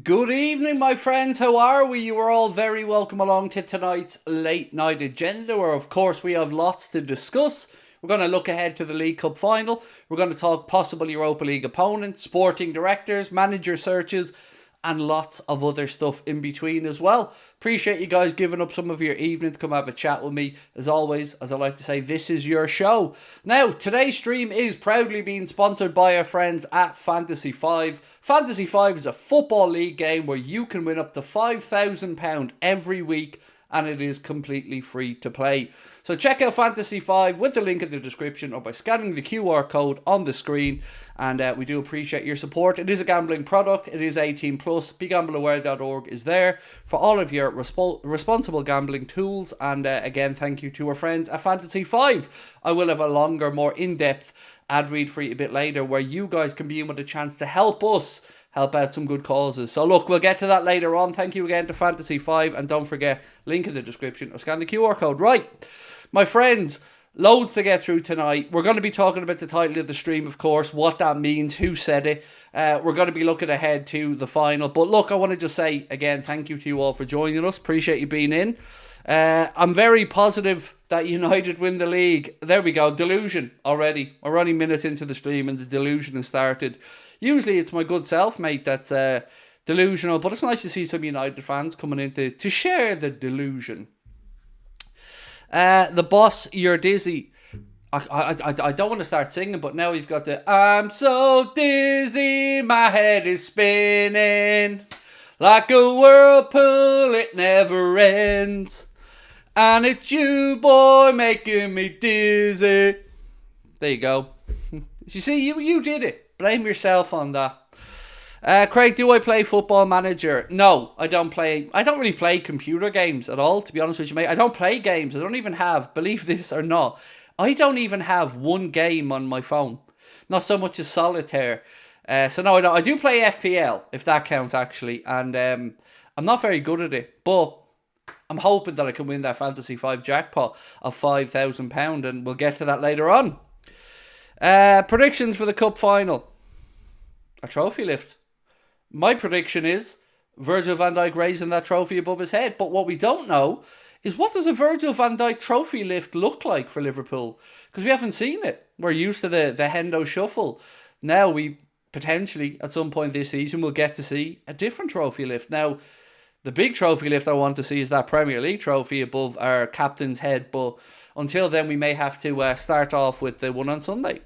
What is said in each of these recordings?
Good evening, my friends. How are we? You are all very welcome along to tonight's late night agenda, where of course we have lots to discuss. We're going to look ahead to the League Cup final. We're going to talk possible Europa League opponents, sporting directors, manager searches, and lots of other stuff in between as well. Appreciate you guys giving up some of your evening to come have a chat with me. As always, as I like to say, this is your show. Now, today's stream is proudly being sponsored by our friends at Fantasy 5. Fantasy 5 is a football league game where you can win up to £5,000 every week, and it is completely free to play. So check out Fantasy 5 with the link in the description or by scanning the QR code on the screen. And we do appreciate your support. It is a gambling product. It is 18 plus. BeGambleAware.org is there for all of your responsible gambling tools. And again, thank you to our friends at Fantasy 5. I will have a longer, more in-depth ad read for you a bit later where you guys can be in with a chance to help us help out some good causes. So look, we'll get to that later on. Thank you again to Fantasy 5. And don't forget, link in the description or scan the QR code. Right, my friends, loads to get through tonight. We're going to be talking about the title of the stream, of course, what that means, who said it. We're going to be looking ahead to the final. But look, I want to just say, again, thank you to you all for joining us. Appreciate you being in. I'm very positive that United win the league. There we go, delusion already. We're only minutes into the stream and the delusion has started. Usually it's my good self, mate, that's delusional. But it's nice to see some United fans coming in to share the delusion. The boss, you're dizzy. I don't want to start singing, but now we've got the I'm so dizzy, my head is spinning like a whirlpool, it never ends. And it's you, boy, making me dizzy. There you go. You see, you did it. Blame yourself on that. Craig, do I play Football Manager? No, I don't play. I don't really play computer games at all, to be honest with you, mate. I don't play games. I don't even have, believe this or not, I don't even have one game on my phone. Not so much as solitaire. So no, I don't. I do play FPL, if that counts, actually. And I'm not very good at it. But I'm hoping that I can win that Fantasy 5 jackpot of £5,000. And we'll get to that later on. Predictions for the Cup final. A trophy lift. My prediction is Virgil van Dijk raising that trophy above his head. But what we don't know is, what does a Virgil van Dijk trophy lift look like for Liverpool? Because we haven't seen it. We're used to the Hendo shuffle. Now we potentially, at some point this season, will get to see a different trophy lift. Now, the big trophy lift I want to see is that Premier League trophy above our captain's head. But until then, we may have to start off with the one on Sunday.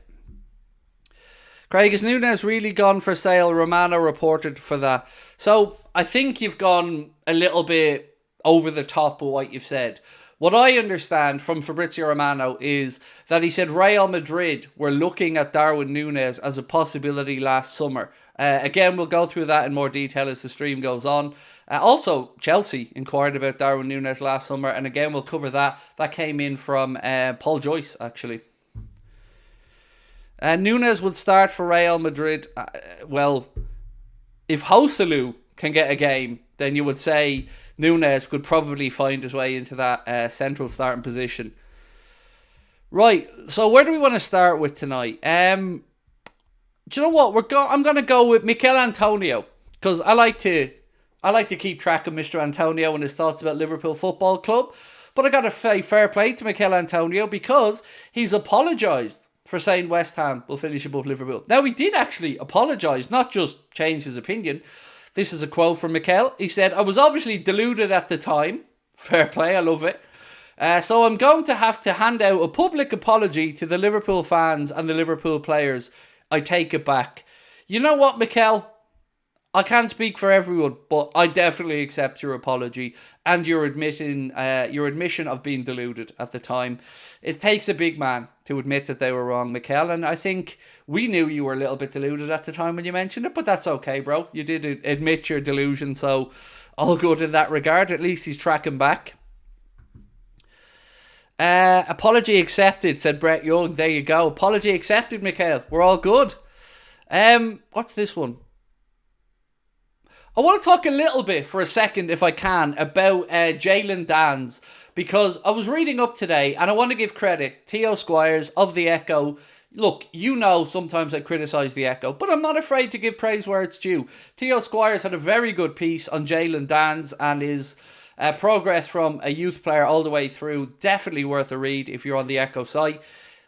Craig, is Núñez really gone for sale? Romano reported for that. So I think you've gone a little bit over the top with what you've said. What I understand from Fabrizio Romano is that he said Real Madrid were looking at Darwin Núñez as a possibility last summer. Again, we'll go through that in more detail as the stream goes on. Also, Chelsea inquired about Darwin Núñez last summer, and again, we'll cover that. That came in from Paul Joyce, actually. Núñez would start for Real Madrid. Well, if Joselu can get a game, then you would say Núñez could probably find his way into that central starting position. Right, so where do we want to start with tonight? Do you know what? I'm going to go with Mikel Antonio, because I like to keep track of Mr. Antonio and his thoughts about Liverpool Football Club. But I got to say fair play to Mikel Antonio, because he's apologised for saying West Ham will finish above Liverpool. Now, he did actually apologise, not just change his opinion. This is a quote from Mikel. He said, I was obviously deluded at the time. Fair play, I love it. So I'm going to have to hand out a public apology to the Liverpool fans and the Liverpool players. I take it back. You know what, Mikel? I can't speak for everyone, but I definitely accept your apology and your admission of being deluded at the time. It takes a big man to admit that they were wrong, Mikel, and I think we knew you were a little bit deluded at the time when you mentioned it, but that's okay, bro. You did admit your delusion, so all good in that regard. At least he's tracking back. Apology accepted, said Brett Young. There you go. Apology accepted, Mikel. We're all good. What's this one? I want to talk a little bit for a second, if I can, about Jalen Danns, because I was reading up today and I want to give credit. Theo Squires of The Echo Look, you know sometimes I criticise the Echo, but I'm not afraid to give praise where it's due. Theo Squires had a very good piece on Jalen Danns and his progress from a youth player all the way through. Definitely worth a read if you're on the Echo site.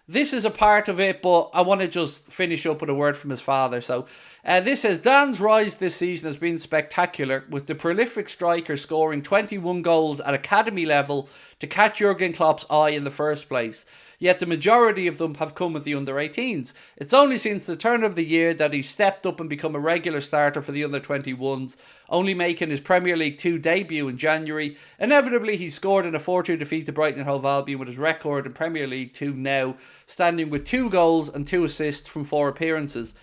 This is a part of it, but I want to just finish up with a word from his father. So this says, Dan's rise this season has been spectacular, with the prolific striker scoring 21 goals at academy level to catch Jurgen Klopp's eye in the first place. Yet the majority of them have come with the under-18s. It's only since the turn of the year that he's stepped up and become a regular starter for the under-21s, only making his Premier League 2 debut in January. Inevitably, he scored in a 4-2 defeat to Brighton and Hove Albion, with his record in Premier League 2 now standing with 2 goals and 2 assists from 4 appearances.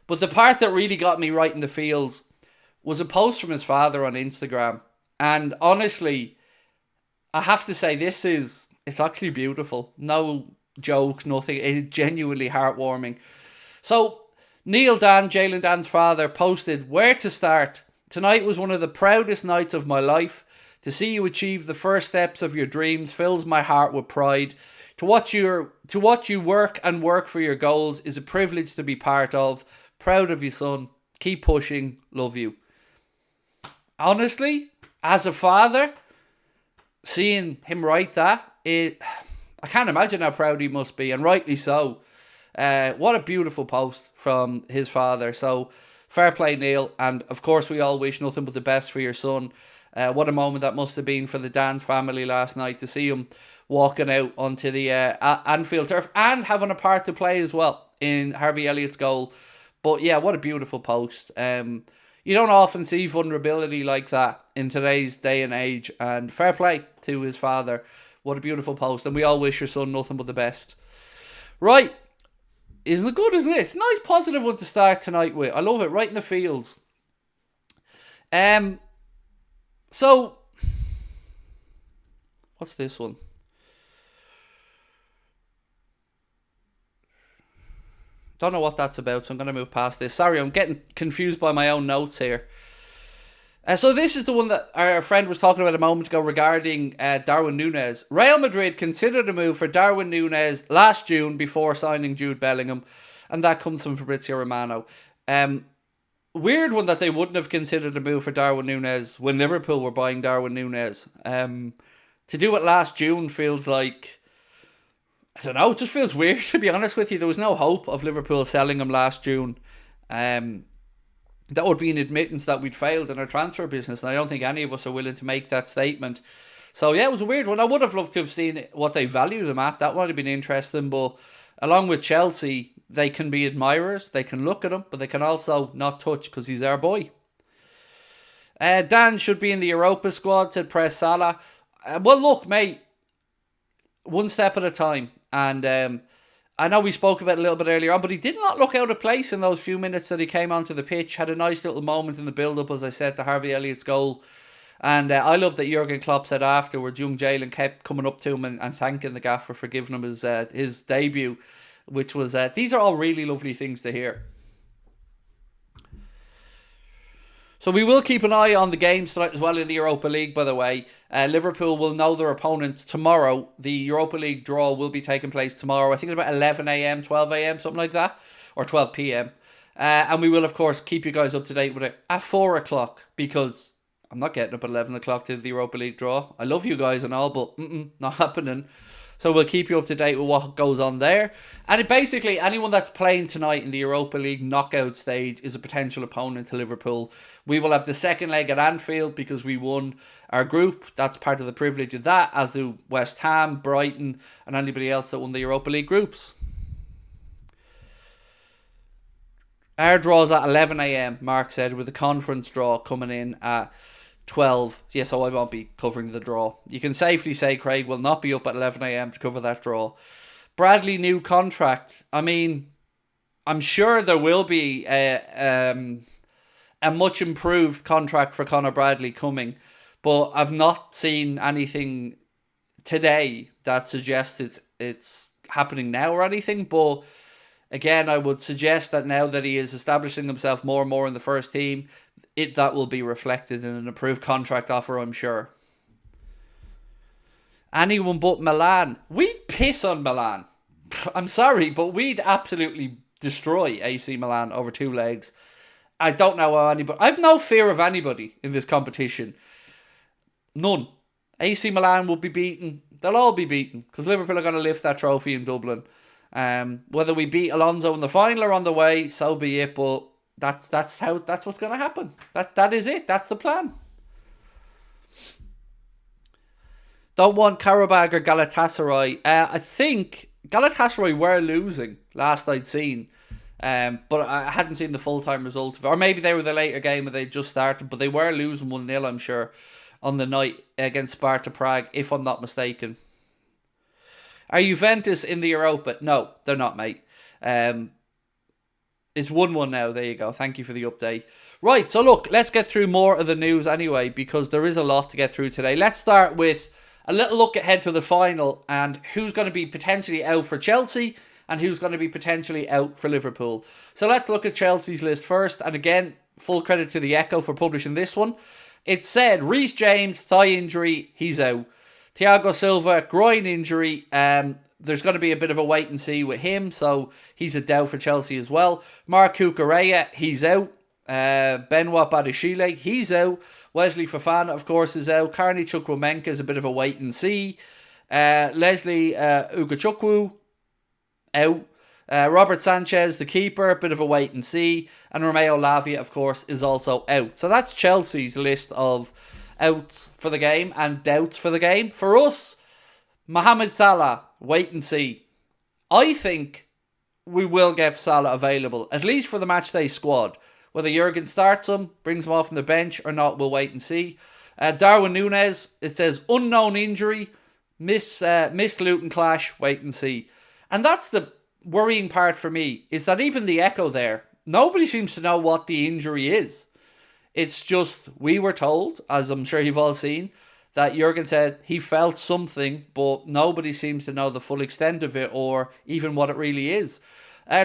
But the part that really got me right in the feels was a post from his father on Instagram. And honestly, I have to say, it's actually beautiful. No jokes, nothing. It's genuinely heartwarming. So, Neil Dan, Jalen Dan's father, posted, "Where to start? Tonight was one of the proudest nights of my life. To see you achieve the first steps of your dreams fills my heart with pride. To watch you work and work for your goals is a privilege to be part of. Proud of you, son. Keep pushing. Love you." Honestly, as a father, seeing him write that, I can't imagine how proud he must be, and rightly so. What a beautiful post from his father. So, fair play, Neil. And of course, we all wish nothing but the best for your son. What a moment that must have been for the Dan family last night to see him walking out onto the Anfield turf and having a part to play as well in Harvey Elliott's goal. But yeah, what a beautiful post. You don't often see vulnerability like that in today's day and age, and fair play to his father. What a beautiful post, and we all wish your son nothing but the best. Right, isn't it good, isn't it? It's a nice positive one to start tonight with. I love it, right in the fields. So, what's this one? Don't know what that's about, so I'm going to move past this. Sorry, I'm getting confused by my own notes here. So this is the one that our friend was talking about a moment ago regarding Darwin Núñez. Real Madrid considered a move for Darwin Núñez last June before signing Jude Bellingham, and that comes from Fabrizio Romano. Weird one that they wouldn't have considered a move for Darwin Núñez when Liverpool were buying Darwin Núñez. To do it last June feels like, I don't know, it just feels weird, to be honest with you. There was no hope of Liverpool selling him last June. That would be an admittance that we'd failed in our transfer business, and I don't think any of us are willing to make that statement. So yeah, it was a weird one. I would have loved to have seen what they value them at. That would have been interesting, but along with Chelsea, they can be admirers, they can look at him, but they can also not touch because he's our boy. Dan should be in the Europa squad, said Press Salah. Well, look, mate, one step at a time. And I know we spoke about it a little bit earlier on, but he did not look out of place in those few minutes that he came onto the pitch. Had a nice little moment in the build-up, as I said, to Harvey Elliott's goal. And I love that Jurgen Klopp said afterwards, young Jalen kept coming up to him and thanking the gaffer for giving him his debut, which was, these are all really lovely things to hear. So we will keep an eye on the games tonight as well in the Europa League, by the way. Liverpool will know their opponents tomorrow. The Europa League draw will be taking place tomorrow. I think it's about 11 a.m, 12 a.m, something like that. Or 12 p.m. And we will, of course, keep you guys up to date with it at 4 o'clock. Because I'm not getting up at 11 o'clock to the Europa League draw. I love you guys and all, but not happening. So we'll keep you up to date with what goes on there. And basically, anyone that's playing tonight in the Europa League knockout stage is a potential opponent to Liverpool. We will have the second leg at Anfield because we won our group. That's part of the privilege of that, as do West Ham, Brighton, and anybody else that won the Europa League groups. Our draw's at 11 a.m, Mark said, with the conference draw coming in at 12. Yeah, so I won't be covering the draw. You can safely say Craig will not be up at 11 a.m. to cover that draw. Bradley, new contract. I mean, I'm sure there will be a much improved contract for Conor Bradley coming, but I've not seen anything today that suggests it's happening now or anything. But again, I would suggest that now that he is establishing himself more and more in the first team, that will be reflected in an approved contract offer, I'm sure. Anyone but Milan. We piss on Milan. I'm sorry, but we'd absolutely destroy AC Milan over 2 legs. I don't know how anybody... I've no fear of anybody in this competition. None. AC Milan will be beaten. They'll all be beaten because Liverpool are going to lift that trophy in Dublin. Whether we beat Alonso in the final or on the way, so be it. But that's what's going to happen. That is it. That's the plan. Don't want Karabag or Galatasaray. I think Galatasaray were losing last I'd seen. But I hadn't seen the full-time result of it. Or maybe they were the later game and they just started. But they were losing 1-0, I'm sure, on the night against Sparta Prague, if I'm not mistaken. Are Juventus in the Europa? No, they're not, mate. It's 1-1 now. There you go. Thank you for the update. Right, so look, let's get through more of the news anyway, because there is a lot to get through today. Let's start with a little look ahead to the final and who's going to be potentially out for Chelsea and who's going to be potentially out for Liverpool. So let's look at Chelsea's list first. And again, full credit to the Echo for publishing this one. It said Reece James, thigh injury, he's out. Thiago Silva, groin injury. There's going to be a bit of a wait and see with him, so he's a doubt for Chelsea as well. Marc Cucurella, he's out. Benoit Badiashile, he's out. Wesley Fofana, of course, is out. Carney Chukwuemeka is a bit of a wait and see. Leslie Ugachukwu, out. Robert Sanchez, the keeper, a bit of a wait and see. And Romeo Lavia, of course, is also out. So that's Chelsea's list of outs for the game and doubts for the game. For us, Mohamed Salah, wait and see. I think we will get Salah available, at least for the matchday squad. Whether Jurgen starts him, brings him off from the bench or not, we'll wait and see. Darwin Núñez, it says unknown injury, missed Luton clash, wait and see. And that's the worrying part for me, is that even the Echo there, nobody seems to know what the injury is. It's just, we were told, as I'm sure you've all seen, that Jurgen said he felt something, but nobody seems to know the full extent of it or even what it really is.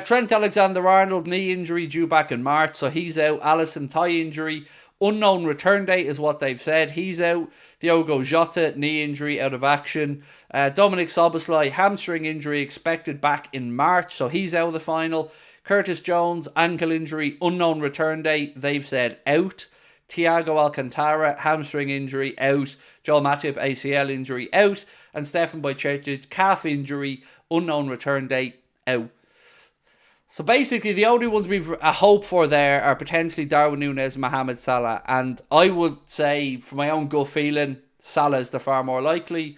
Trent Alexander-Arnold, knee injury due back in March, so he's out. Alisson, thigh injury. Unknown return date is what they've said. He's out. Diogo Jota, knee injury, out of action. Dominic Szoboszlai, hamstring injury, expected back in March, so he's out of the final. Curtis Jones, ankle injury, unknown return date, they've said out. Thiago Alcantara, hamstring injury, out. Joel Matip, ACL injury, out. And Stefan Bajcetic, calf injury, unknown return date, out. So basically, the only ones we've a hope for there are potentially Darwin Núñez and Mohamed Salah. And I would say, for my own gut feeling, Salah is the far more likely.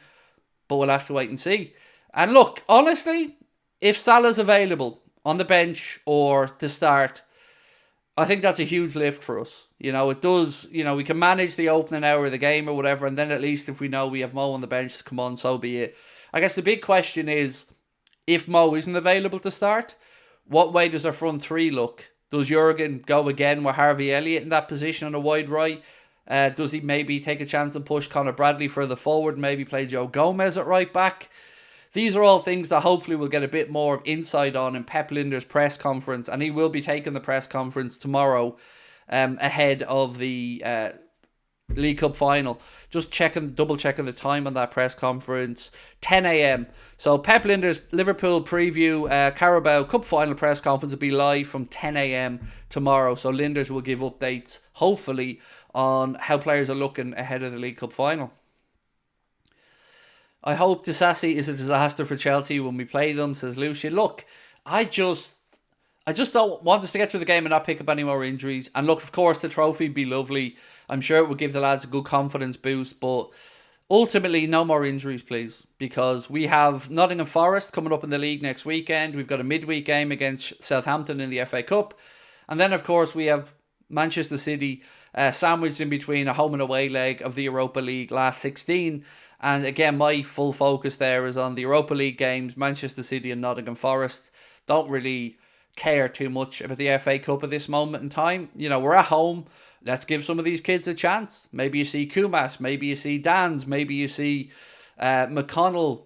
But we'll have to wait and see. And look, honestly, if Salah's available on the bench or to start, I think that's a huge lift for us. You know, it does, you know, we can manage the opening hour of the game or whatever. And then at least if we know we have Mo on the bench to come on, so be it. I guess the big question is, if Mo isn't available to start, what way does our front three look? Does Jurgen go again with Harvey Elliott in that position on a wide right? Does he maybe take a chance and push Conor Bradley further forward? Maybe play Joe Gomez at right back? These are all things that hopefully we'll get a bit more insight on in Pep Lijnders' press conference. And he will be taking the press conference tomorrow ahead of the League Cup final. Just double checking the time on that press conference. 10 a.m. So Pep Lijnders' Liverpool preview, Carabao Cup final press conference will be live from 10 a.m. tomorrow. So Lijnders will give updates, hopefully, on how players are looking ahead of the League Cup final. I hope Disasi is a disaster for Chelsea when we play them, says Lucian. Look, I just don't want us to get through the game and not pick up any more injuries. And look, of course, the trophy would be lovely. I'm sure it would give the lads a good confidence boost. But ultimately, no more injuries, please. Because we have Nottingham Forest coming up in the league next weekend. We've got a midweek game against Southampton in the FA Cup. And then, of course, we have Manchester City sandwiched in between a home and away leg of the Europa League last 16. And again, my full focus there is on the Europa League games, Manchester City and Nottingham Forest. Don't really care too much about the FA Cup at this moment in time. You know, we're at home. Let's give some of these kids a chance. Maybe you see Kumas, maybe you see Dans, maybe you see McConnell,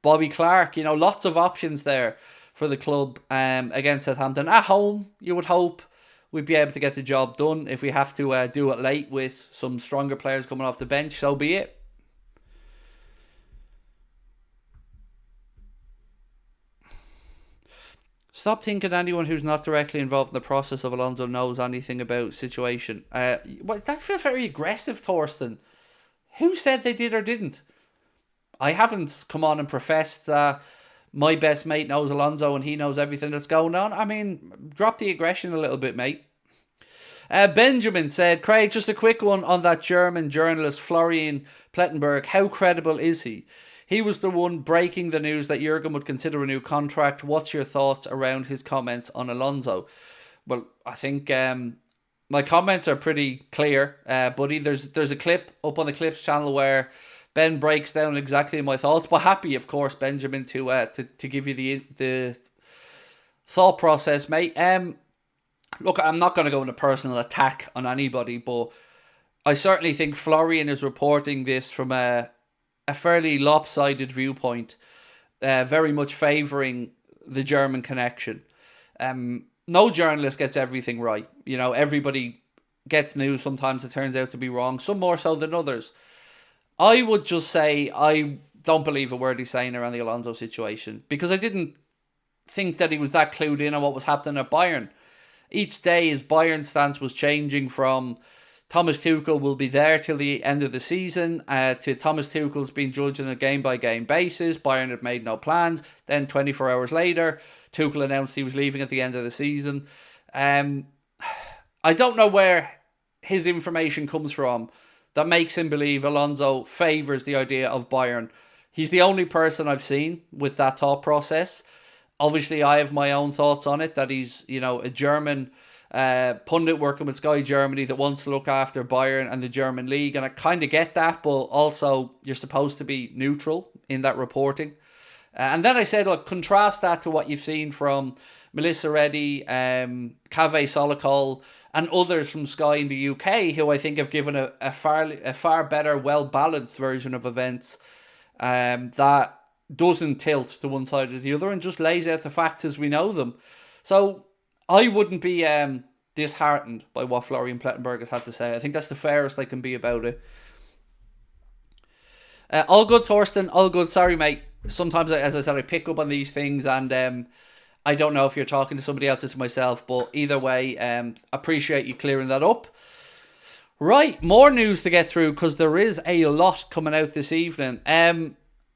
Bobby Clark. You know, lots of options there for the club against Southampton. At home, you would hope we'd be able to get the job done. If we have to do it late with some stronger players coming off the bench, so be it. Stop thinking anyone who's not directly involved in the process of Alonso knows anything about situation. Well, that feels very aggressive, Thorsten. Who said they did or didn't? I haven't come on and professed that my best mate knows Alonso and he knows everything that's going on. I mean, drop the aggression a little bit, mate. Benjamin said, Craig, just a quick one on that German journalist Florian Plettenberg. How credible is he? He was the one breaking the news that Jurgen would consider a new contract. What's your thoughts around his comments on Alonso? Well, I think my comments are pretty clear, buddy. There's a clip up on the Clips channel where Ben breaks down exactly my thoughts. But happy, of course, Benjamin, to give you the thought process, mate. Look, I'm not going to go into personal attack on anybody, but I certainly think Florian is reporting this from a fairly lopsided viewpoint, very much favouring the German connection. No journalist gets everything right. You know, everybody gets news. Sometimes it turns out to be wrong, some more so than others. I would just say I don't believe a word he's saying around the Alonso situation, because I didn't think that he was that clued in on what was happening at Bayern. Each day his Bayern stance was changing from Thomas Tuchel will be there till the end of the season to Thomas Tuchel's being judged on a game-by-game basis. Bayern had made no plans. Then 24 hours later, Tuchel announced he was leaving at the end of the season. I don't know where his information comes from that makes him believe Alonso favours the idea of Bayern. He's the only person I've seen with that thought process. Obviously, I have my own thoughts on it, that he's, you know, a German pundit working with Sky Germany that wants to look after Bayern and the German league. And I kind of get that, but also you're supposed to be neutral in that reporting. And then I said, look, contrast that to what you've seen from Melissa Reddy, Kaveh Solokol, and others from Sky in the UK, who I think have given a far better, well-balanced version of events that doesn't tilt to one side or the other and just lays out the facts as we know them. So I wouldn't be disheartened by what Florian Plettenberg has had to say. I think that's the fairest I can be about it. All good, Thorsten. All good. Sorry, mate. Sometimes, as I said, I pick up on these things and I don't know if you're talking to somebody else or to myself, but either way, appreciate you clearing that up. Right, more news to get through because there is a lot coming out this evening.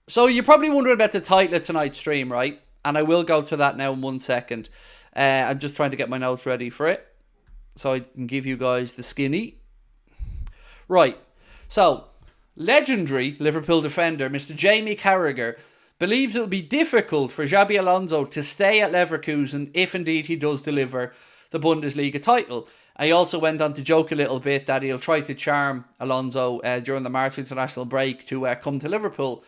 So you're probably wondering about the title of tonight's stream, right? And I will go to that now in 1 second. I'm just trying to get my notes ready for it so I can give you guys the skinny. Right, so legendary Liverpool defender Mr. Jamie Carragher believes it will be difficult for Xabi Alonso to stay at Leverkusen if indeed he does deliver the Bundesliga title. I also went on to joke a little bit that he'll try to charm Alonso during the March international break to come to Liverpool.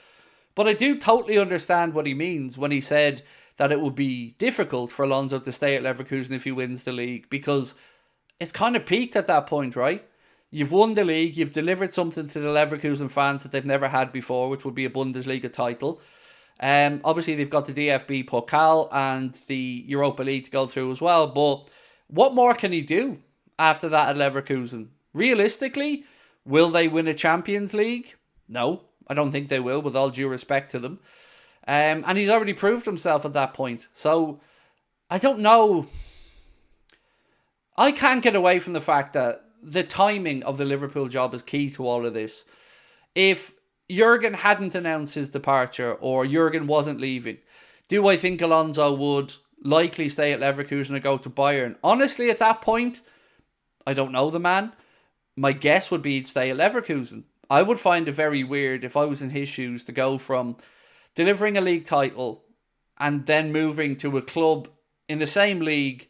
But I do totally understand what he means when he said that it would be difficult for Alonso to stay at Leverkusen if he wins the league, because it's kind of peaked at that point, right? You've won the league, you've delivered something to the Leverkusen fans that they've never had before, which would be a Bundesliga title. Obviously, they've got the DFB Pokal and the Europa League to go through as well, but what more can he do after that at Leverkusen? Realistically, will they win a Champions League? No, I don't think they will, with all due respect to them. And he's already proved himself at that point. So, I don't know. I can't get away from the fact that the timing of the Liverpool job is key to all of this. If Jurgen hadn't announced his departure or Jurgen wasn't leaving, do I think Alonso would likely stay at Leverkusen or go to Bayern? Honestly, at that point, I don't know the man. My guess would be he'd stay at Leverkusen. I would find it very weird if I was in his shoes to go from delivering a league title and then moving to a club in the same league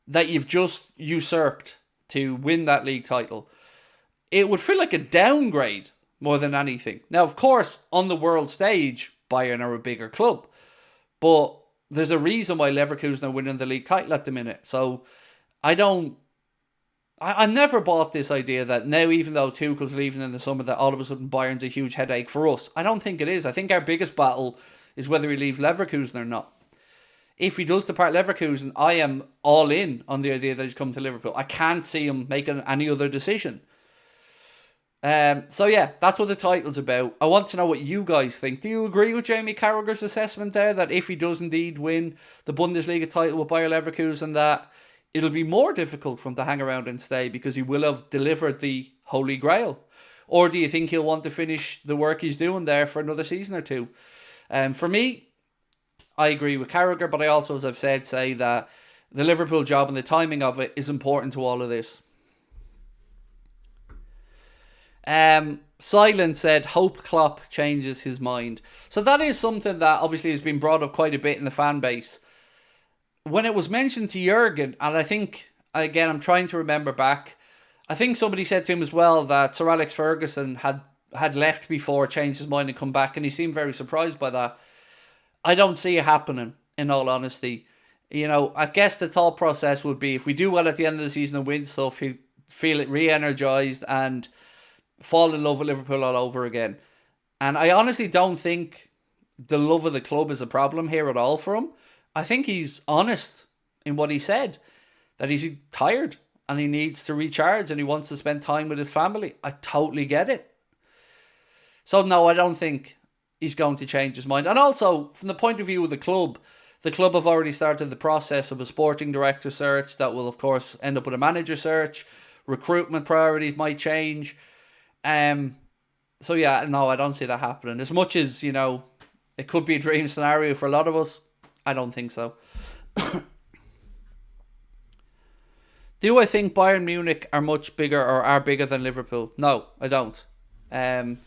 that you've just usurped to win that league title. It would feel like a downgrade more than anything. Now, of course, on the world stage, Bayern are a bigger club, but there's a reason why Leverkusen are winning the league title at the minute. So I never bought this idea that now, even though Tuchel's leaving in the summer, that all of a sudden Bayern's a huge headache for us. I don't think it is. I think our biggest battle is whether he leaves Leverkusen or not. If he does depart Leverkusen, I am all in on the idea that he's come to Liverpool. I can't see him making any other decision. So yeah, that's what the title's about. I want to know what you guys think. Do you agree with Jamie Carragher's assessment there that if he does indeed win the Bundesliga title with Bayer Leverkusen, that it'll be more difficult for him to hang around and stay because he will have delivered the Holy Grail? Or do you think he'll want to finish the work he's doing there for another season or two? For me, I agree with Carragher, but I also, as I've said, say that the Liverpool job and the timing of it is important to all of this. Silent said, hope Klopp changes his mind. So that is something that obviously has been brought up quite a bit in the fan base. When it was mentioned to Jurgen, and I think, again, I'm trying to remember back, I think somebody said to him as well that Sir Alex Ferguson had left before, changed his mind and come back, and he seemed very surprised by that. I don't see it happening, in all honesty. You know, I guess the thought process would be if we do well at the end of the season and win stuff, he'll feel it re-energised and fall in love with Liverpool all over again. And I honestly don't think the love of the club is a problem here at all for him. I think he's honest in what he said, that he's tired and he needs to recharge and he wants to spend time with his family. I totally get it. So no, I don't think he's going to change his mind. And also, from the point of view of the club have already started the process of a sporting director search that will, of course, end up with a manager search. Recruitment priorities might change. So yeah, no, I don't see that happening. As much as, you know, it could be a dream scenario for a lot of us, I don't think so. Do I think Bayern Munich are much bigger or are bigger than Liverpool? No, I don't. Bayern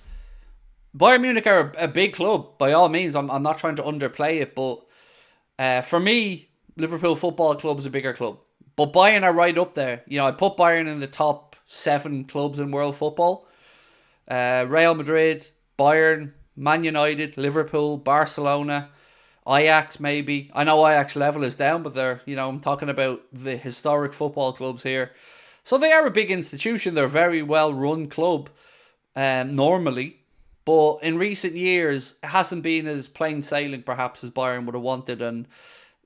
Munich are a big club, by all means. I'm not trying to underplay it, but for me, Liverpool Football Club is a bigger club. But Bayern are right up there. You know, I put Bayern in the top 7 clubs in world football. Real Madrid, Bayern, Man United, Liverpool, Barcelona, Ajax maybe. I know Ajax level is down, but they're, you know, I'm talking about the historic football clubs here. So they are a big institution. They're a very well run club normally. But in recent years, it hasn't been as plain sailing perhaps as Bayern would have wanted. And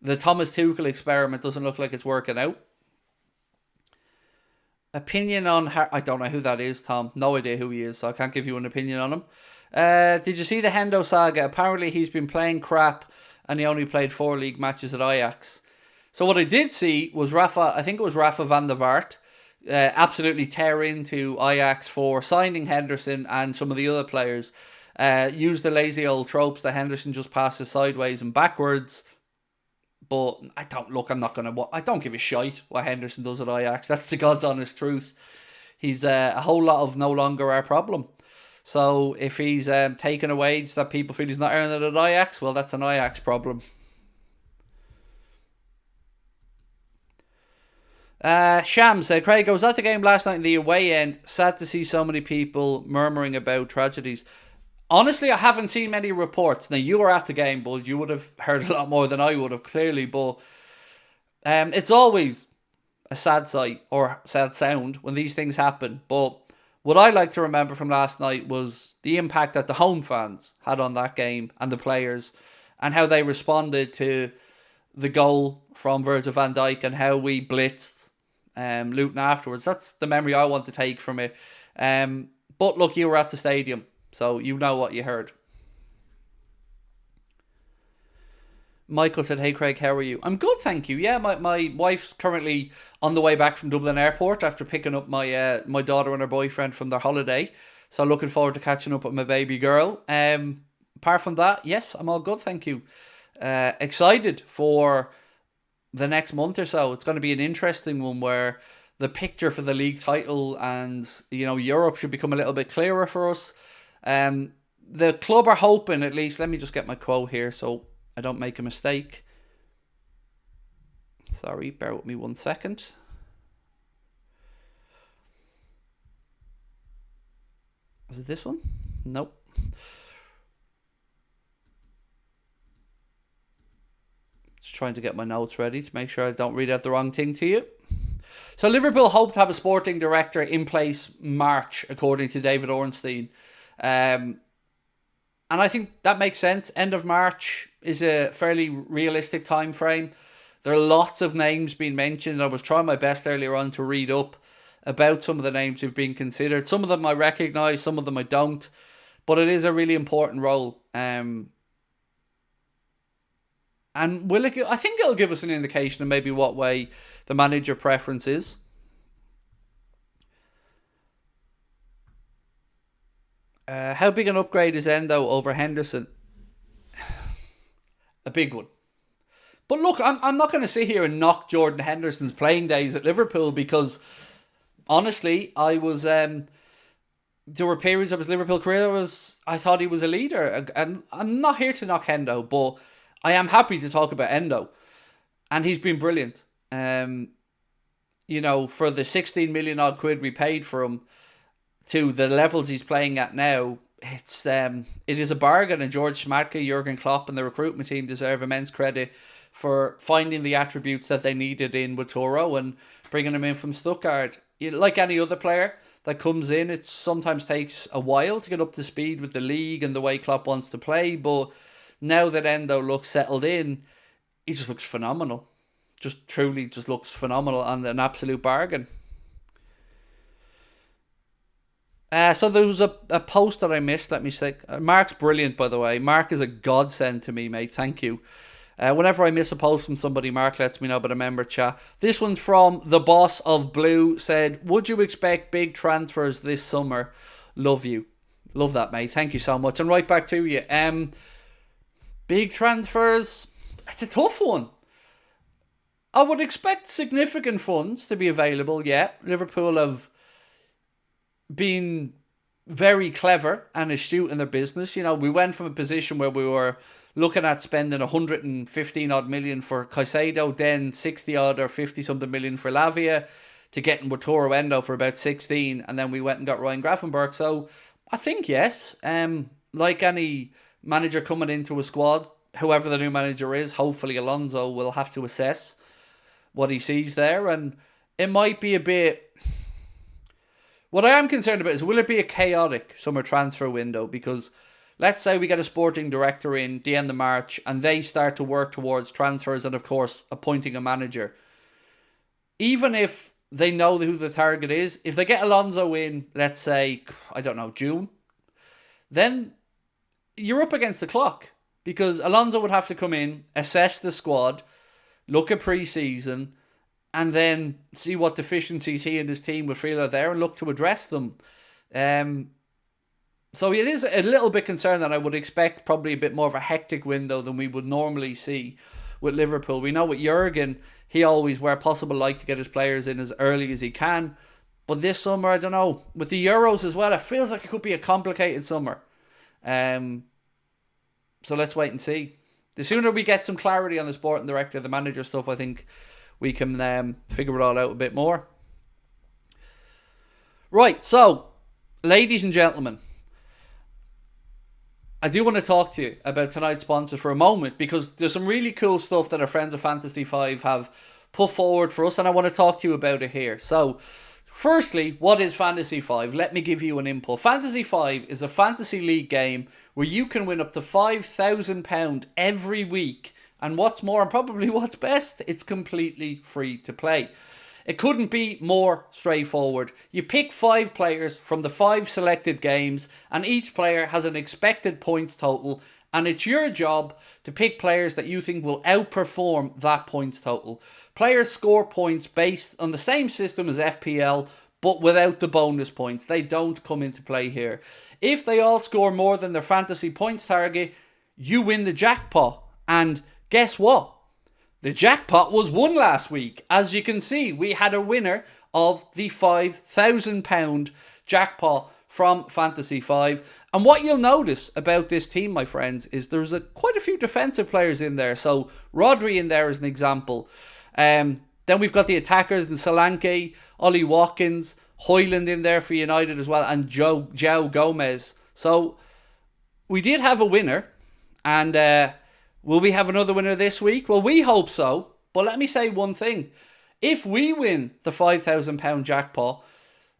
the Thomas Tuchel experiment doesn't look like it's working out. Opinion on... I don't know who that is, Tom. No idea who he is, so I can't give you an opinion on him. Did you see the Hendo saga? Apparently he's been playing crap and he only played 4 league matches at Ajax. So what I did see was I think it was Rafa van der Vaart, absolutely tear into Ajax for signing Henderson and some of the other players. Use the lazy old tropes that Henderson just passes sideways and backwards. But I don't give a shite what Henderson does at Ajax. That's the God's honest truth. He's a whole lot of no longer our problem. So if he's taking a wage that people feel he's not earning at Ajax, well, that's an Ajax problem. Sham said, Craig, I was at the game last night in the away end. Sad to see so many people murmuring about tragedies. Honestly, I haven't seen many reports. Now, you were at the game, Bud. You would have heard a lot more than I would have, clearly. But it's always a sad sight or sad sound when these things happen. But what I like to remember from last night was the impact that the home fans had on that game and the players and how they responded to the goal from Virgil van Dijk and how we blitzed Luton afterwards. That's the memory I want to take from it. But look, you were at the stadium, so you know what you heard. Michael said, hey Craig, how are you? I'm good, thank you. Yeah, my wife's currently on the way back from Dublin Airport after picking up my my daughter and her boyfriend from their holiday. So looking forward to catching up with my baby girl. Apart from that, yes, I'm all good, thank you. Excited for the next month or so. It's going to be an interesting one where the picture for the league title and, you know, Europe should become a little bit clearer for us. The club are hoping, at least, let me just get my quote here so I don't make a mistake. Sorry, bear with me 1 second. Is it this one? Nope. Just trying to get my notes ready to make sure I don't read out the wrong thing to you. So Liverpool hope to have a sporting director in place March, according to David Ornstein. And I think that makes sense. End of March is a fairly realistic time frame. There are lots of names being mentioned. I was trying my best earlier on to read up about some of the names who've been considered. Some of them I recognise, some of them I don't. But it is a really important role. And I think it'll give us an indication of maybe what way the manager preference is. How big an upgrade is Endo over Henderson? A big one. But look, I'm not going to sit here and knock Jordan Henderson's playing days at Liverpool, because honestly, there were periods of his Liverpool career I thought he was a leader. And I'm not here to knock Endo, but I am happy to talk about Endo. And he's been brilliant. For the 16 million odd quid we paid for him, to the levels he's playing at now, it is a bargain. And George Schmadtke, Jurgen Klopp and the recruitment team deserve immense credit for finding the attributes that they needed in Witoro and bringing him in from Stuttgart. Like any other player that comes in, it sometimes takes a while to get up to speed with the league and the way Klopp wants to play. But now that Endo looks settled in, he just looks phenomenal. Just truly just looks phenomenal and an absolute bargain. So there was a post that I missed. Let me say, Mark's brilliant, by the way. Mark is a godsend to me, mate. Thank you. Whenever I miss a post from somebody, Mark lets me know about a member chat. This one's from the boss of Blue. Said, would you expect big transfers this summer? Love you. Love that, mate. Thank you so much. And right back to you. Big transfers. It's a tough one. I would expect significant funds to be available, yeah. Liverpool have been very clever and astute in their business. We went from a position where we were looking at spending 115 odd million for Caicedo, then 60 odd or 50 something million for Lavia, to getting Witoro Endo for about 16, and then we went and got Ryan Gravenberch. So I think yes, like any manager coming into a squad, whoever the new manager is, hopefully Alonso will have to assess what he sees there, and it might be a bit. What I am concerned about is, will it be a chaotic summer transfer window? Because let's say we get a sporting director in the end of March and they start to work towards transfers and, of course, appointing a manager. Even if they know who the target is, if they get Alonso in, let's say, I don't know, June, then you're up against the clock. Because Alonso would have to come in, assess the squad, look at pre-season, and then see what deficiencies he and his team would feel are there and look to address them. So it is a little bit concerned that I would expect probably a bit more of a hectic window than we would normally see with Liverpool. We know with Jurgen, he always, where possible, like to get his players in as early as he can. But this summer, I don't know. With the Euros as well, it feels like it could be a complicated summer. So let's wait and see. The sooner we get some clarity on the sporting director, the manager stuff, I think we can figure it all out a bit more. Right, so, ladies and gentlemen, I do want to talk to you about tonight's sponsor for a moment, because there's some really cool stuff that our friends of Fantasy 5 have put forward for us, and I want to talk to you about it here. So, firstly, what is Fantasy 5? Let me give you an input. Fantasy 5 is a fantasy league game where you can win up to £5,000 every week. And what's more, and probably what's best, it's completely free to play. It couldn't be more straightforward. You pick 5 players from the 5 selected games, and each player has an expected points total, and it's your job to pick players that you think will outperform that points total. Players score points based on the same system as FPL, but without the bonus points. They don't come into play here. If they all score more than their fantasy points target, you win the jackpot. And guess what? The jackpot was won last week. As you can see, we had a winner of the £5,000 jackpot from Fantasy 5. And what you'll notice about this team, my friends, is there's quite a few defensive players in there. So Rodri in there as an example. Then we've got the attackers in Solanke, Ollie Watkins, Hoyland in there for United as well, and João Gomez. So we did have a winner, and will we have another winner this week? Well, we hope so. But let me say one thing. If we win the £5,000 jackpot,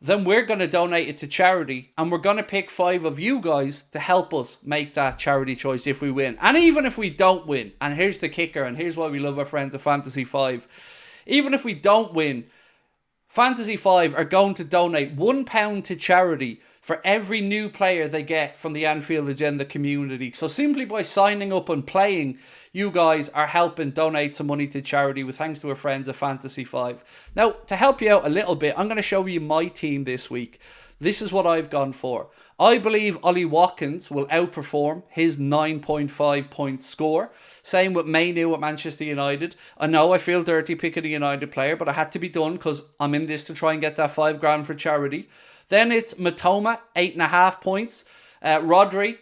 then we're going to donate it to charity, and we're going to pick 5 of you guys to help us make that charity choice if we win. And even if we don't win, and here's the kicker, and here's why we love our friends at Fantasy 5. Even if we don't win Fantasy 5 are going to donate £1 to charity for every new player they get from the Anfield Agenda community. So simply by signing up and playing, you guys are helping donate some money to charity with thanks to our friends at Fantasy 5. Now, to help you out a little bit, I'm going to show you my team this week. This is what I've gone for. I believe Ollie Watkins will outperform his 9.5 point score. Same with Mainu at Manchester United. I know I feel dirty picking a United player, but I had to be done because I'm in this to try and get that £5 for charity. Then it's Matoma, 8.5 points. Rodri,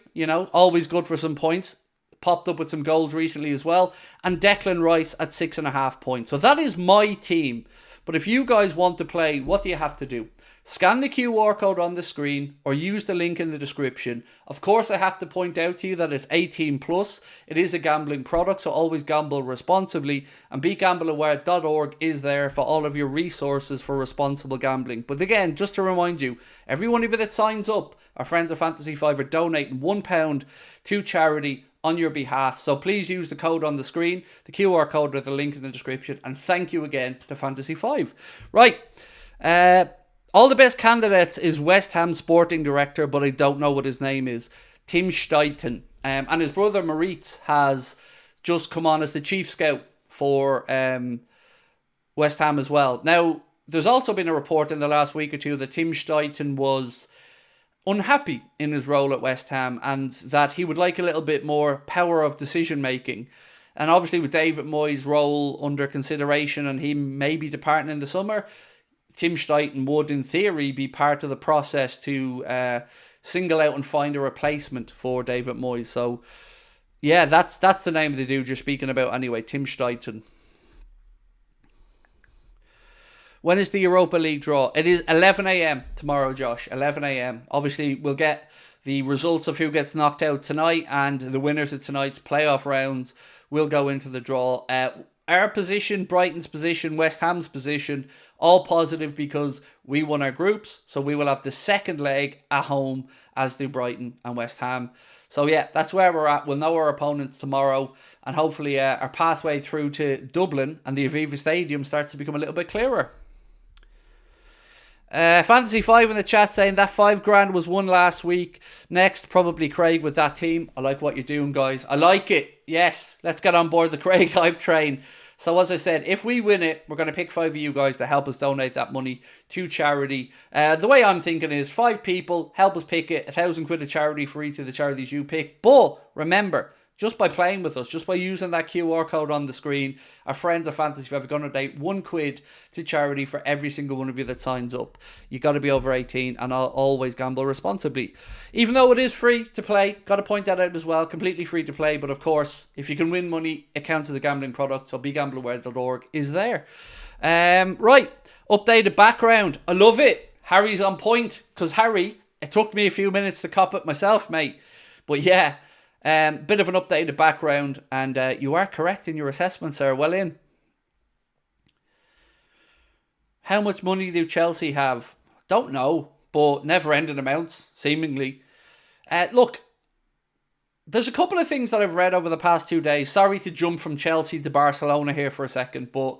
always good for some points. Popped up with some goals recently as well. And Declan Rice at 6.5 points. So that is my team. But if you guys want to play, what do you have to do? Scan the QR code on the screen or use the link in the description. Of course, I have to point out to you that it's 18 plus. It is a gambling product, so always gamble responsibly. And begambleaware.org is there for all of your resources for responsible gambling. But again, just to remind you, every one of you that signs up, our friends at Fantasy 5 are donating £1 to charity on your behalf. So please use the code on the screen, the QR code or the link in the description. And thank you again to Fantasy 5. Right. All the best candidates is West Ham sporting director, but I don't know what his name is. Tim Steiten. And his brother Maurice has just come on as the chief scout for West Ham as well. Now, there's also been a report in the last week or two that Tim Steiten was unhappy in his role at West Ham and that he would like a little bit more power of decision making. And obviously with David Moyes' role under consideration and he may be departing in the summer, Tim Steiten would, in theory, be part of the process to single out and find a replacement for David Moyes. So, yeah, that's the name of the dude you're speaking about anyway, Tim Steiten. When is the Europa League draw? It is 11 a.m. tomorrow, Josh. 11 a.m. Obviously, we'll get the results of who gets knocked out tonight, and the winners of tonight's playoff rounds will go into the draw. Our position, Brighton's position, West Ham's position, all positive because we won our groups. So we will have the second leg at home, as do Brighton and West Ham. So yeah, that's where we're at. We'll know our opponents tomorrow. And hopefully our pathway through to Dublin and the Aviva Stadium starts to become a little bit clearer. Fantasy 5 in the chat saying that £5 was won last week. Next, probably Craig with that team. I like what you're doing, guys. I like it. Yes, let's get on board the Craig hype train. So as I said, if we win it, we're going to pick 5 of you guys to help us donate that money to charity. The way I'm thinking is 5 people, help us pick it, £1,000 of charity for each of the charities you pick. But remember, just by playing with us, just by using that QR code on the screen, our friends at Fantasy 5 are going to donate £1 to charity for every single one of you that signs up. You got to be over 18 and I'll always gamble responsibly. Even though it is free to play, got to point that out as well, completely free to play. But of course, if you can win money, it counts as a gambling product. So begambleaware.org is there. Right, updated background. I love it. Harry's on point because Harry, it took me a few minutes to cop it myself, mate. But yeah. Bit of an updated background, and you are correct in your assessment, sir. Well in. How much money do Chelsea have? Don't know, but never-ending amounts, seemingly. Look, there's a couple of things that I've read over the past 2 days. Sorry to jump from Chelsea to Barcelona here for a second, but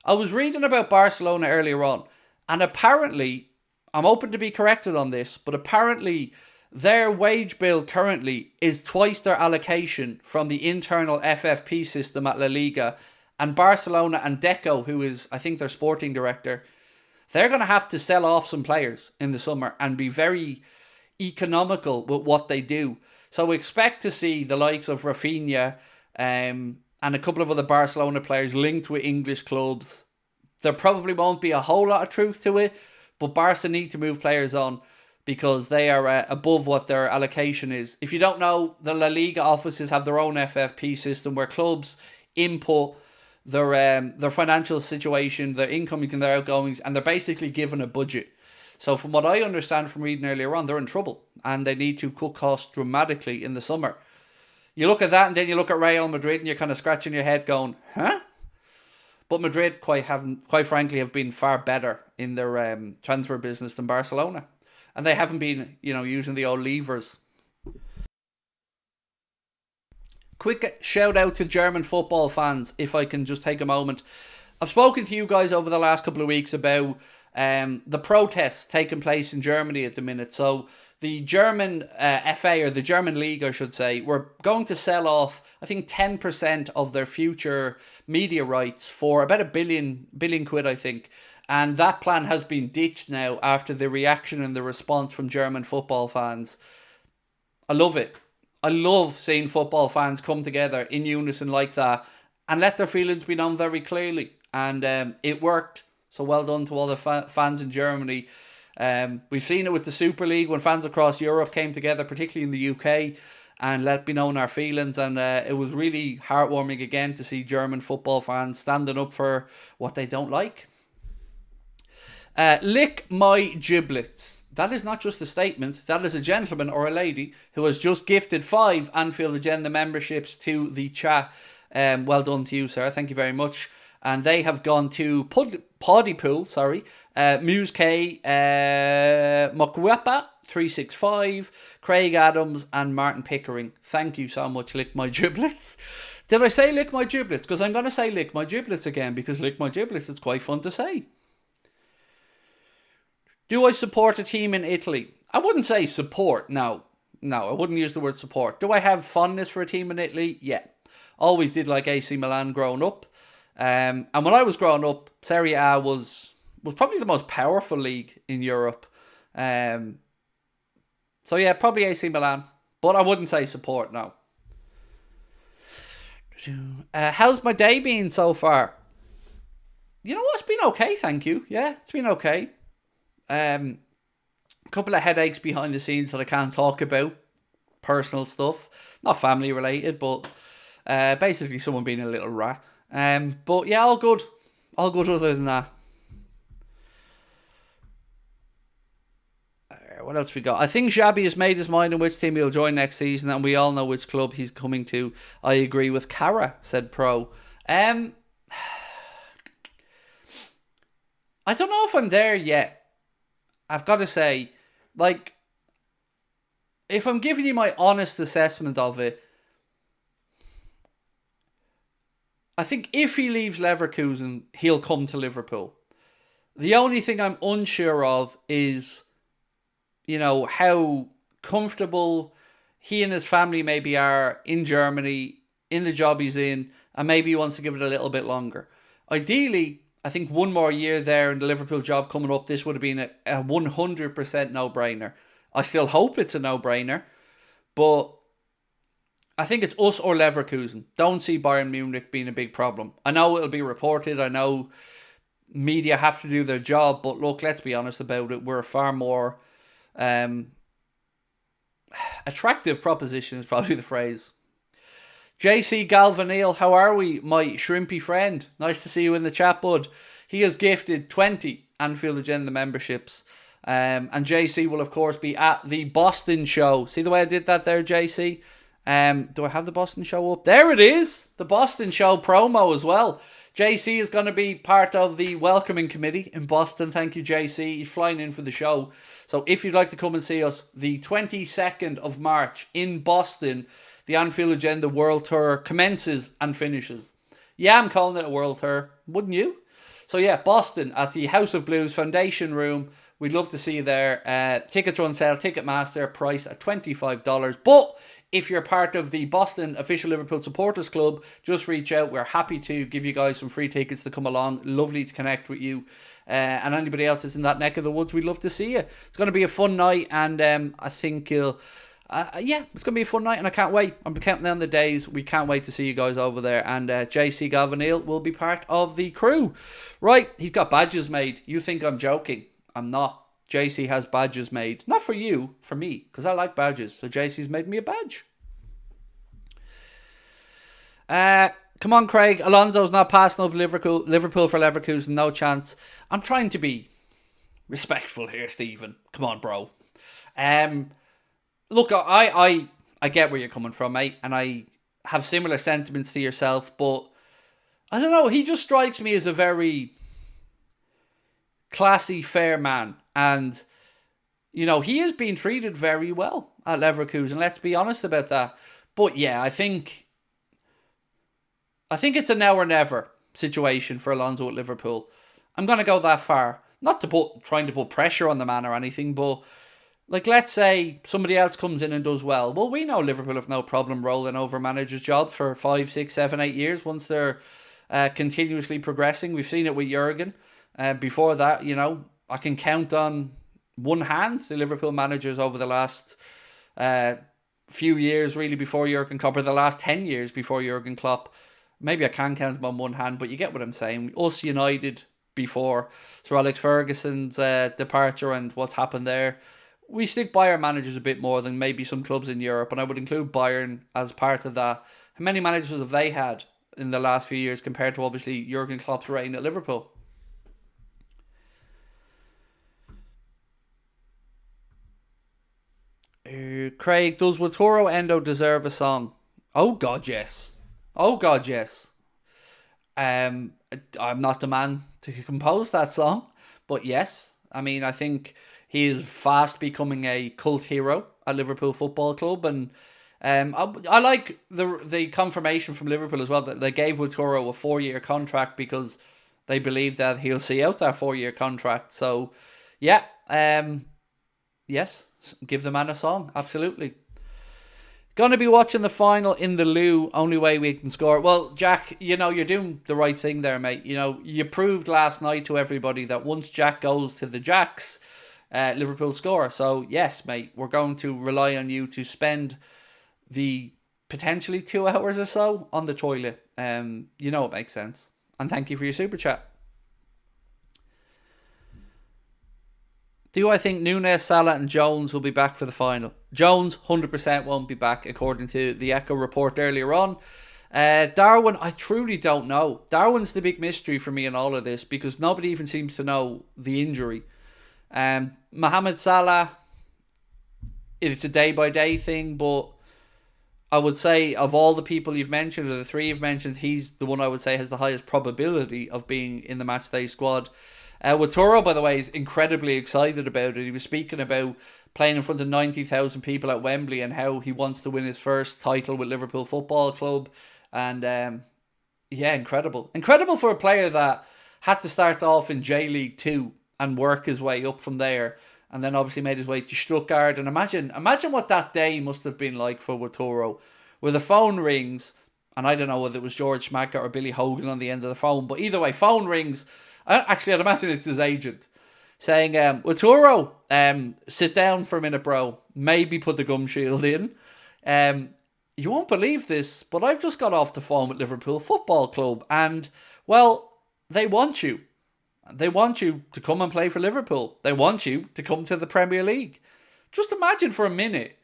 I was reading about Barcelona earlier on, and apparently, I'm open to be corrected on this, but apparently their wage bill currently is twice their allocation from the internal FFP system at La Liga. And Barcelona and Deco, who is, I think, their sporting director, they're going to have to sell off some players in the summer and be very economical with what they do. So we expect to see the likes of Rafinha and a couple of other Barcelona players linked with English clubs. There probably won't be a whole lot of truth to it, but Barca need to move players on, because they are above what their allocation is. If you don't know, the La Liga offices have their own FFP system where clubs input their financial situation, their incomings and their outgoings, and they're basically given a budget. So from what I understand from reading earlier on, they're in trouble and they need to cut costs dramatically in the summer. You look at that and then you look at Real Madrid and you're kind of scratching your head going, huh? But Madrid, quite frankly, have been far better in their transfer business than Barcelona. And they haven't been, using the old levers. Quick shout out to German football fans, if I can just take a moment. I've spoken to you guys over the last couple of weeks about the protests taking place in Germany at the minute. So the German FA, or the German league, I should say, were going to sell off, I think, 10% of their future media rights for about a billion quid, I think. And that plan has been ditched now after the reaction and the response from German football fans. I love it. I love seeing football fans come together in unison like that and let their feelings be known very clearly. And it worked. So well done to all the fans in Germany. We've seen it with the Super League when fans across Europe came together, particularly in the UK, and let be known our feelings. And it was really heartwarming again to see German football fans standing up for what they don't like. Lick my giblets. That is not just a statement. That is a gentleman or a lady who has just gifted 5 Anfield Agenda memberships to the chat. Well done to you, sir. Thank you very much. And they have gone to Poddypool, Muse K, Mokwepa 365, Craig Adams, and Martin Pickering. Thank you so much, Lick My Giblets. Did I say Lick My Giblets? Because I'm going to say Lick My Giblets again, because Lick My Giblets is quite fun to say. Do I support a team in Italy? I wouldn't say support, no. No, I wouldn't use the word support. Do I have fondness for a team in Italy? Yeah. Always did like AC Milan growing up. And when I was growing up, Serie A was probably the most powerful league in Europe. So yeah, probably AC Milan. But I wouldn't say support, no. How's my day been so far? You know what? It's been okay, thank you. Yeah, it's been okay. A couple of headaches behind the scenes that I can't talk about. Personal stuff. Not family related, but basically someone being a little rat. But yeah, all good. All good other than that. What else we got? I think Xabi has made his mind on which team he'll join next season, and we all know which club he's coming to. I agree with Carra, said Pro. I don't know if I'm there yet. I've got to say, like, if I'm giving you my honest assessment of it, I think if he leaves Leverkusen, he'll come to Liverpool. The only thing I'm unsure of is, you know, how comfortable he and his family maybe are in Germany, in the job he's in, and maybe he wants to give it a little bit longer. Ideally, I think one more year there in the Liverpool job coming up, this would have been a 100% no-brainer. I still hope it's a no-brainer, but I think it's us or Leverkusen. Don't see Bayern Munich being a big problem. I know it'll be reported. I know media have to do their job, but look, let's be honest about it. We're a far more attractive proposition is probably the phrase. JC Galvanil, how are we, my shrimpy friend? Nice to see you in the chat, bud. He has gifted 20 Anfield Agenda memberships. And JC will, of course, be at the Boston show. See the way I did that there, JC? Do I have the Boston show up? There it is! The Boston show promo as well. JC is going to be part of the welcoming committee in Boston. Thank you, JC. He's flying in for the show. So if you'd like to come and see us, the 22nd of March in Boston, the Anfield Agenda World Tour commences and finishes. Yeah, I'm calling it a World Tour. Wouldn't you? So yeah, Boston at the House of Blues Foundation Room. We'd love to see you there. Tickets are on sale. Ticketmaster price at $25. But if you're part of the Boston Official Liverpool Supporters Club, just reach out. We're happy to give you guys some free tickets to come along. Lovely to connect with you. And anybody else that's in that neck of the woods, we'd love to see you. It's going to be a fun night, and I think you'll... yeah, it's going to be a fun night, and I can't wait. I'm counting down the days. We can't wait to see you guys over there. And JC Galvanil will be part of the crew. Right, he's got badges made. You think I'm joking. I'm not. JC has badges made. Not for you, for me, because I like badges. So JC's made me a badge. Come on, Craig. Alonso's not passing up Liverpool for Leverkusen. No chance. I'm trying to be respectful here, Stephen. Come on, bro. Look, I get where you're coming from, mate, and I have similar sentiments to yourself, but I don't know, he just strikes me as a very classy, fair man, and, you know, he is being treated very well at Leverkusen, let's be honest about that. But yeah, I think it's a now or never. situation for Alonso at Liverpool. I'm going to go that far. Not trying to put pressure on the man or anything, but like, let's say somebody else comes in and does well. Well, we know Liverpool have no problem rolling over managers' jobs for 5, 6, 7, 8 years once they're continuously progressing. We've seen it with Jurgen. Before that, I can count on one hand the Liverpool managers over the last few years, really, before Jurgen Klopp, or the last 10 years before Jurgen Klopp. Maybe I can count them on one hand, but you get what I'm saying. Us United before Sir Alex Ferguson's departure and what's happened there. We stick by our managers a bit more than maybe some clubs in Europe, and I would include Bayern as part of that. How many managers have they had in the last few years compared to, obviously, Jurgen Klopp's reign at Liverpool? Craig, does Watoro Endo deserve a song? Oh God, yes. Oh God, yes. I'm not the man to compose that song, but yes. I mean, I think he is fast becoming a cult hero at Liverpool Football Club, and I like the confirmation from Liverpool as well that they gave Watoro a 4-year contract because they believe that he'll see out that 4-year contract. So, yeah, yes, give the man a song, absolutely. Gonna be watching the final in the loo. Only way we can score. Well, Jack, you're doing the right thing there, mate. You proved last night to everybody that once Jack goes to the Jacks, Liverpool score. So yes, mate, we're going to rely on you to spend the potentially 2 hours or so on the toilet. It makes sense. And thank you for your super chat. Do I think Núñez, Salah and Jones will be back for the final? Jones 100% won't be back, according to the Echo report earlier on. Darwin, I truly don't know. Darwin's the big mystery for me in all of this because nobody even seems to know the injury. Mohamed Salah, it's a day-by-day thing, but I would say of all the people you've mentioned, or the 3 you've mentioned, he's the one I would say has the highest probability of being in the matchday squad. Watoro, by the way, is incredibly excited about it. He was speaking about playing in front of 90,000 people at Wembley and how he wants to win his first title with Liverpool Football Club. And incredible. Incredible for a player that had to start off in J-League 2 and work his way up from there. And then obviously made his way to Stuttgart. And imagine what that day must have been like for Watoro, where the phone rings, and I don't know whether it was George Schmacker or Billy Hogan on the end of the phone, but either way, phone rings. Actually, I'd imagine it's his agent saying, Watoro, sit down for a minute, bro. Maybe put the gum shield in. You won't believe this, but I've just got off the phone with Liverpool Football Club, and, well, they want you. They want you to come and play for Liverpool. They want you to come to the Premier League. Just imagine for a minute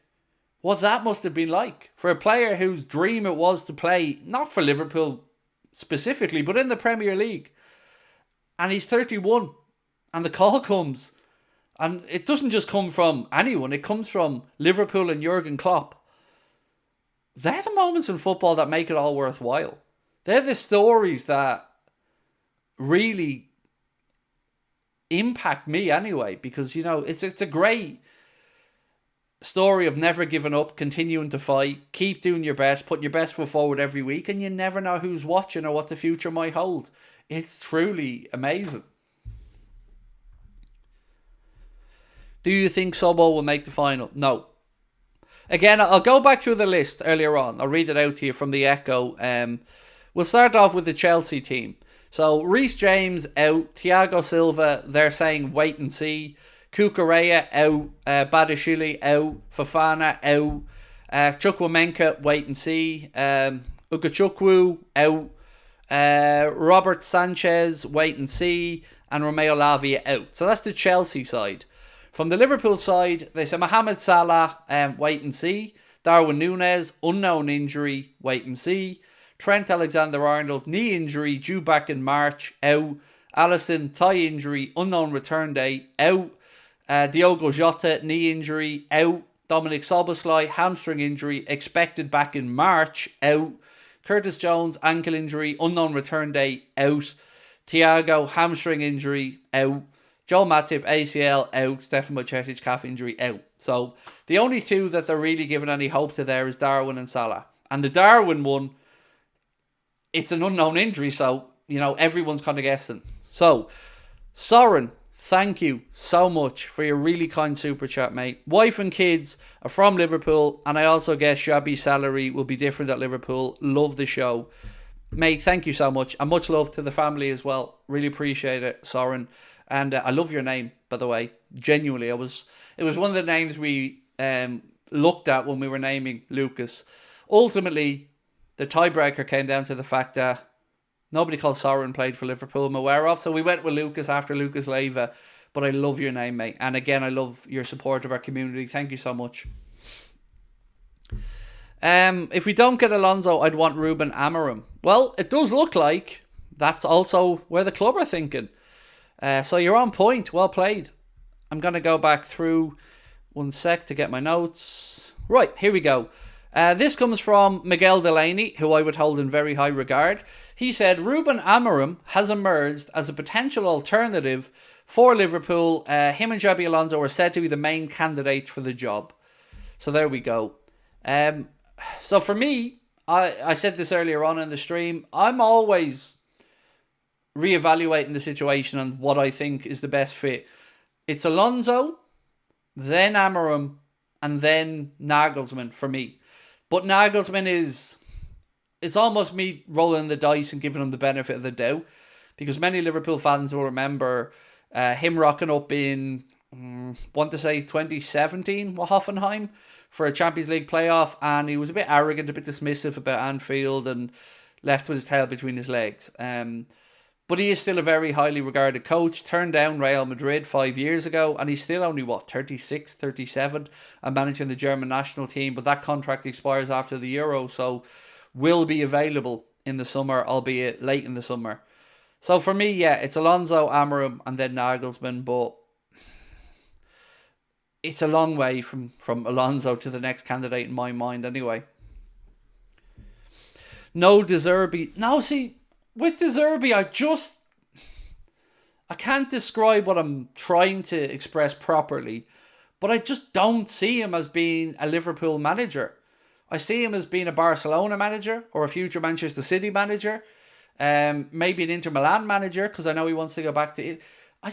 what that must have been like for a player whose dream it was to play, not for Liverpool specifically, but in the Premier League. And he's 31, and the call comes. And it doesn't just come from anyone, it comes from Liverpool and Jurgen Klopp. They're the moments in football that make it all worthwhile. They're the stories that really impact me anyway, because, it's a great story of never giving up, continuing to fight, keep doing your best, putting your best foot forward every week, and you never know who's watching or what the future might hold. It's truly amazing. Do you think Sobo will make the final? No. Again, I'll go back through the list earlier on. I'll read it out to you from the Echo. We'll start off with the Chelsea team. So, Reece James out. Thiago Silva, they're saying wait and see. Kukureya out. Badashili out. Fofana out. Chukwuemeka, wait and see. Ugachukwu out. Robert Sanchez, wait and see, and Romeo Lavia out. So that's the Chelsea side. From the Liverpool side, they say Mohamed Salah, wait and see. Darwin Núñez, unknown injury, wait and see. Trent Alexander-Arnold, knee injury, due back in March, out. Alisson, thigh injury, unknown return date, out. Diogo Jota, knee injury, out. Dominic Szoboszlai, hamstring injury, expected back in March, out. Curtis Jones, ankle injury, unknown return date, out. Thiago, hamstring injury, out. Joel Matip, ACL, out. Stefan Bajcetic, calf injury, out. So, the only 2 that they're really giving any hope to there is Darwin and Salah. And the Darwin one, it's an unknown injury, so everyone's kind of guessing. So, Soren, thank you so much for your really kind super chat, mate. Wife and kids are from Liverpool, and I also guess Xabi's salary will be different at Liverpool. Love the show. Mate, thank you so much. And much love to the family as well. Really appreciate it, Soren. And I love your name, by the way. Genuinely, it was one of the names we looked at when we were naming Lucas. Ultimately, the tiebreaker came down to the fact that nobody called Soren played for Liverpool I'm aware of. So we went with Lucas after Lucas Leiva. But I love your name, mate. And again, I love your support of our community. Thank you so much. If we don't get Alonso, I'd want Ruben Amorim. Well, it does look like that's also where the club are thinking. So you're on point. Well played. I'm going to go back through 1 sec to get my notes. Right, here we go. This comes from Miguel Delaney, who I would hold in very high regard. He said, Ruben Amorim has emerged as a potential alternative for Liverpool. Him and Xabi Alonso are said to be the main candidates for the job. So there we go. So for me, I said this earlier on in the stream, I'm always reevaluating the situation and what I think is the best fit. It's Alonso, then Amorim, and then Nagelsmann for me. But Nagelsmann it's almost me rolling the dice and giving him the benefit of the doubt, because many Liverpool fans will remember him rocking up in, want to say 2017 with Hoffenheim for a Champions League playoff, and he was a bit arrogant, a bit dismissive about Anfield and left with his tail between his legs. But he is still a very highly regarded coach. Turned down Real Madrid 5 years ago, and he's still only, 36, 37, and managing the German national team. But that contract expires after the Euro, so will be available in the summer, albeit late in the summer. So for me, yeah, it's Alonso, Amorim, and then Nagelsmann, but it's a long way from Alonso to the next candidate in my mind anyway. No De Zerbi. No, see, with De Zerbi, I can't describe what I'm trying to express properly, but I just don't see him as being a Liverpool manager. I see him as being a Barcelona manager or a future Manchester City manager, maybe an Inter Milan manager, because I know he wants to go back to it. I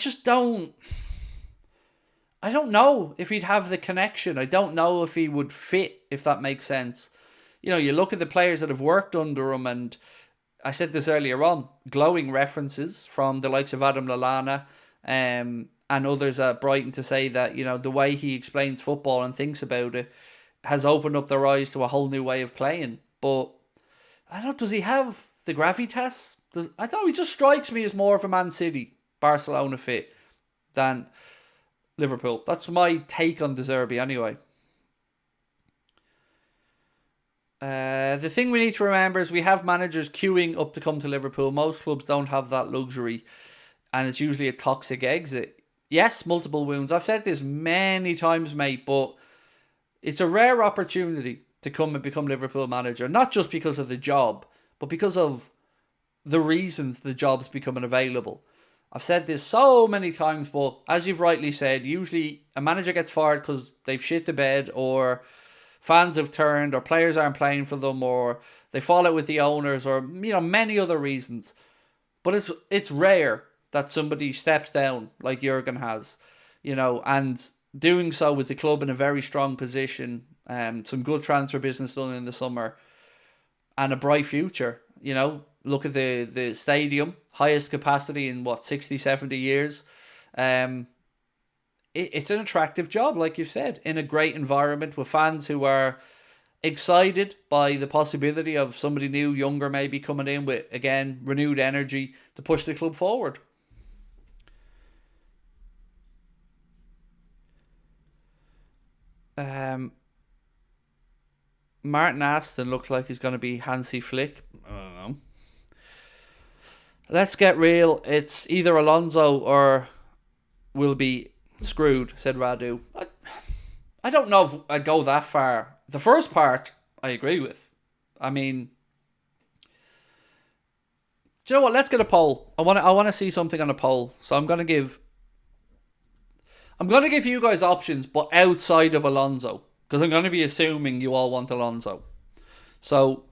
don't know if he'd have the connection. I don't know if he would fit, if that makes sense. You look at the players that have worked under him, and I said this earlier on, glowing references from the likes of Adam Lallana and others at Brighton to say that, the way he explains football and thinks about it has opened up their eyes to a whole new way of playing. But I don't know, does he have the gravitas? I don't know, he just strikes me as more of a Man City, Barcelona fit than Liverpool. That's my take on De Zerbi anyway. The thing we need to remember is we have managers queuing up to come to Liverpool. Most clubs don't have that luxury, and it's usually a toxic exit. Yes, multiple wounds. I've said this many times, mate, but it's a rare opportunity to come and become Liverpool manager, not just because of the job, but because of the reasons the job's becoming available. I've said this so many times, but as you've rightly said, usually a manager gets fired because they've shit the bed, or fans have turned, or players aren't playing for them, or they fall out with the owners, or many other reasons. But it's rare that somebody steps down like Jurgen has, and doing so with the club in a very strong position, some good transfer business done in the summer, and a bright future. Look at the stadium, highest capacity in 60, 70 years. It's an attractive job, like you've said, in a great environment with fans who are excited by the possibility of somebody new, younger maybe, coming in with, again, renewed energy to push the club forward. Martin Aston looks like he's going to be Hansi Flick. I don't know. Let's get real. It's either Alonso or we'll be screwed, said Radu. I don't know if I'd go that far. The first part, I agree with. I mean, do you know what? Let's get a poll. I want to see something on a poll. So I'm going to give you guys options, but outside of Alonso, because I'm going to be assuming you all want Alonso. So,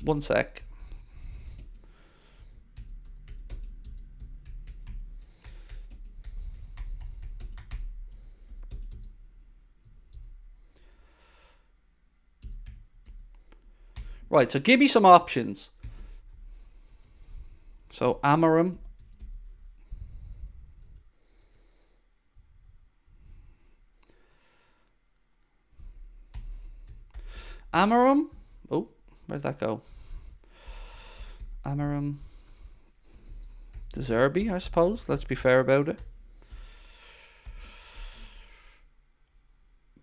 1 sec. Right, so give me some options. So Amarim. Oh, where'd that go? Amarim. De Zerbi, I suppose. Let's be fair about it.